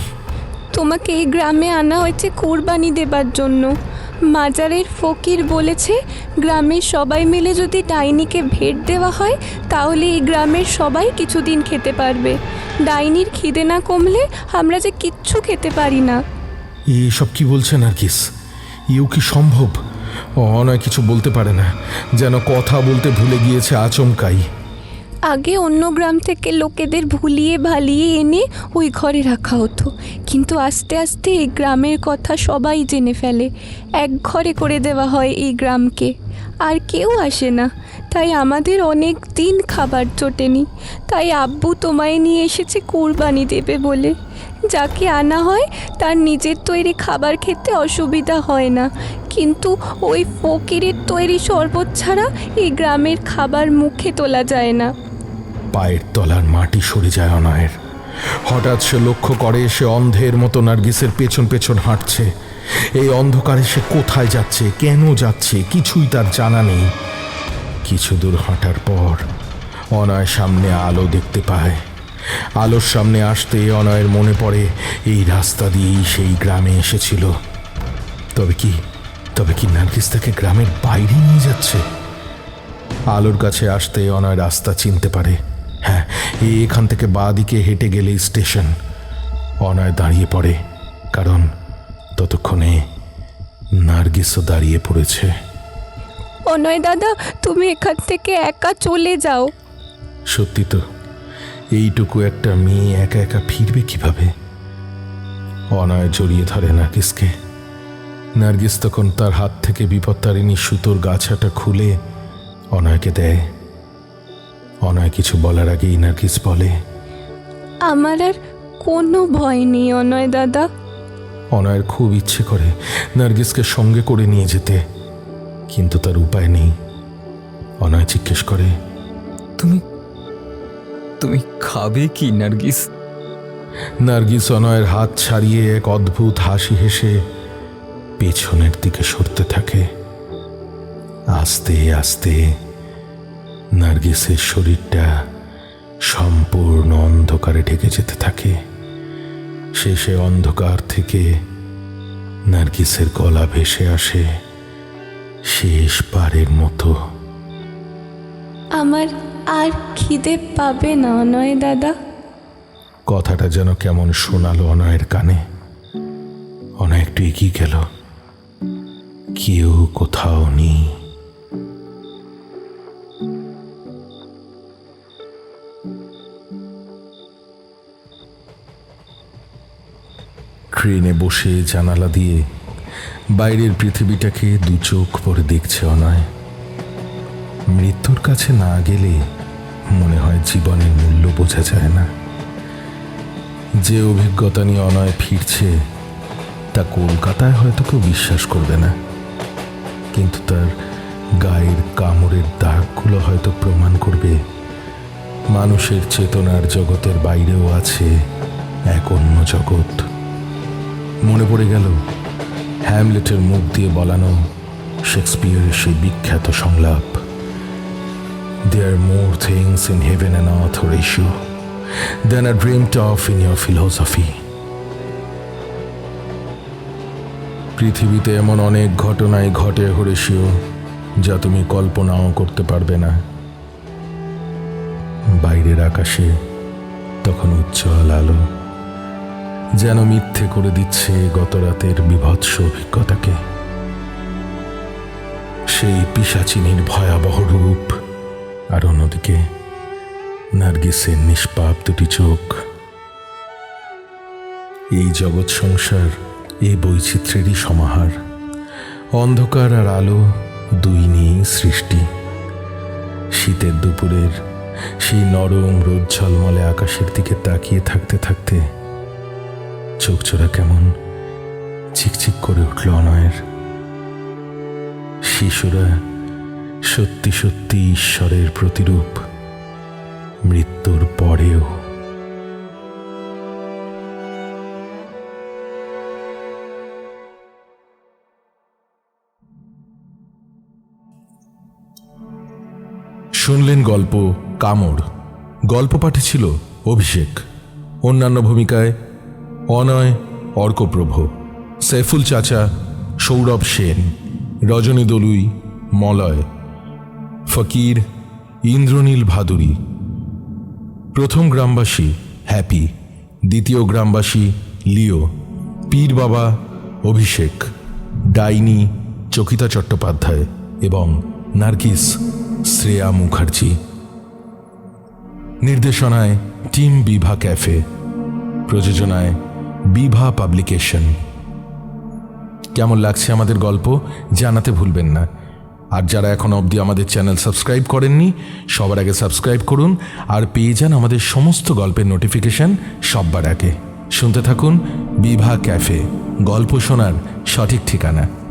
তোমাকে এই গ্রামে আনা হয়েছে কুরবানি দেবার জন্য। মাজারের ফকির বলেছে গ্রামের সবাই মিলে যদি ডাইনিকে ভেট দেওয়া হয় তাহলে এই গ্রামের সবাই কিছুদিন খেতে পারবে। ডাইনির খিদে না কমলে আমরা যে কিচ্ছু খেতে পারি না। এসব কি বলছে নার্গিস? ইউ কি সম্ভব? অনয় কিছু বলতে পারে না, যেন কথা বলতে ভুলে গিয়েছে আচমকাই। আগে অন্য গ্রাম থেকে লোকেদের ভুলিয়ে ভালিয়ে এনে ওই ঘরে রাখা হতো, কিন্তু আস্তে আস্তে এই গ্রামের কথা সবাই জেনে ফেলে। এক ঘরে করে দেওয়া হয় এই গ্রামকে, আর কেউ আসে না। তাই আমাদের অনেক দিন খাবার জোটেনি। তাই আব্বু তোমায় নিয়ে এসেছে কুরবানি দেবে বলে। যাকে আনা হয় তার নিজের তৈরি খাবার খেতে অসুবিধা হয় না, কিন্তু ওই ফকিরের তৈরি শরবত ছাড়া এই গ্রামের খাবার মুখে তোলা যায় না। পায়ের তলার মাটি সরে যায় অনয়ের। হঠাৎ সে লক্ষ্য করে সে অন্ধের মতো নার্গিসের পেছন পেছন হাঁটছে। এই অন্ধকারে সে কোথায় যাচ্ছে, কেন যাচ্ছে, কিছুই তার জানা নেই। কিছু দূর হাঁটার পর অনয় সামনে আলো দেখতে পায়। আলোর সামনে আসতে অনয়ের মনে পড়ে এই রাস্তা দিয়েই সেই গ্রামে এসেছিল। তবে কি নার্গিস তাকে গ্রামের বাইরে নিয়ে যাচ্ছে? আলোর কাছে আসতে অনয় রাস্তা চিনতে পারে। হ্যাঁ, এখান থেকে বাঁ দিকে হেঁটে গেলেই স্টেশন। অনয় দাঁড়িয়ে পড়ে, কারণ ততক্ষণে নার্গিসও দাঁড়িয়ে পড়েছে। অনয় দাদা, তুমি এখান থেকে একা চলে যাও। সত্যি তো, এইটুকু একটা মেয়ে একা একা ফিরবে কিভাবে? অনয় জড়িয়ে ধরে নার্গিসকে। নার্গিস তখন তার হাত থেকে বিপত্তারিণী সুতোর গাছাটা খুলে অনয়কে দেয়। অনয় কিছু বলার আগেই নার্গিস বলে, আমার আর কোনো ভয় নেই অনয় দাদা। অনয়ের খুব ইচ্ছে করে নার্গিসকে সঙ্গে করে নিয়ে যেতে, কিন্তু তার উপায় নেই। অনয় জিজ্ঞেস করে, তুমি খাবে কি নার্গিস? নার্গিস অনয়ের হাত ছাড়িয়ে এক অদ্ভুত হাসি হেসে পেছনের দিকে সরতে থাকে। আস্তে আস্তে নার্গিসের শরীরটা সম্পূর্ণ অন্ধকারে ঢেকে যেতে থাকে। শেষে অন্ধকার থেকে নার্গিসের গলা ভেসে আসে শেষবারের মতো। আমার আর খিদে পাবে না অনয় দাদা। কথাটা যেন কেমন শোনালো অনয়ের কানে। অনয় একটু এগিয়ে গেল। কেউ কোথাও নেই। ট্রেনে বসে জানালা দিয়ে বাইরের পৃথিবীটাকে দু চোখ পরে দেখছে অনয়। মৃত্যুর কাছে না গেলে মনে হয় জীবনের মূল্য বোঝা যায় না। যে অভিজ্ঞতা নিয়ে অনয় ফিরছে তা কলকাতায় হয়তো কেউ বিশ্বাস করবে না, কিন্তু তার গায়ের কামড়ের দাগগুলো হয়তো প্রমাণ করবে মানুষের চেতনার জগতের বাইরেও আছে এক অন্য জগৎ। মনে পড়ে গেল হ্যামলেটের মুখ দিয়ে বলানো শেক্সপিয়ারের সেই বিখ্যাত সংলাপ, "There are more things in heaven and earth, Horatio, than are dreamt of in your philosophy." পৃথিবীতে এমন অনেক ঘটনাই ঘটে হোরেশিও, যা তুমি কল্পনাও করতে পারবে না। বাইরের আকাশে তখন উজ্জ্বল আলো, যেন মিথ্যে করে দিচ্ছে গত রাতের বিভৎস অভিজ্ঞতাকে। সেই পিশাচিনীর ভয়াবহ রূপ, আর অন্যদিকে নার্গিসের নিষ্পাপ দুটি চোখ। এই জগৎ সংসার এই বৈচিত্র্যেরই সমাহার। অন্ধকার আর আলো দুই নিয়েই সৃষ্টি। শীতের দুপুরের সেই নরম রোদ ঝলমলে আকাশের দিকে তাকিয়ে থাকতে থাকতে চোখজোড়া কেমন চিকচিক করে উঠল অনয়ের। শিশুরা সত্যি সত্যি ঈশ্বরের প্রতিরূপ, মৃত্যুর পরেও। শুনলেন গল্প কামড়। গল্প পাঠে ছিল অভিষেক। অন্যান্য ভূমিকায় অনয় অর্কপ্রভ, সৈফুল চাচা সৌরভ সেন, রজনী দলুই মলয়, ফকির ইন্দ্রনীল ভাদুরী। প্রথম গ্রামবাসী হ্যাপি, দ্বিতীয় গ্রামবাসী লিও, পীর বাবা অভিষেক, ডাইনি চকিতা চট্টোপাধ্যায় এবং নার্গিস শ্রেয়া মুখার্জি। নির্দেশনায় টিম বিভা ক্যাফে, প্রযোজনায় বিভা পাবলিকেশন। কেমন লাগছে আমাদের গল্প জানাতে ভুলবেন না। আর যারা এখন অবধি আমাদের চ্যানেল সাবস্ক্রাইব করেননি, সবার আগে সাবস্ক্রাইব করুন আর পেয়ে যান আমাদের সমস্ত গল্পের নোটিফিকেশন সবার আগে। শুনতে থাকুন বিভা ক্যাফে, গল্প শোনার সঠিক ঠিকানা।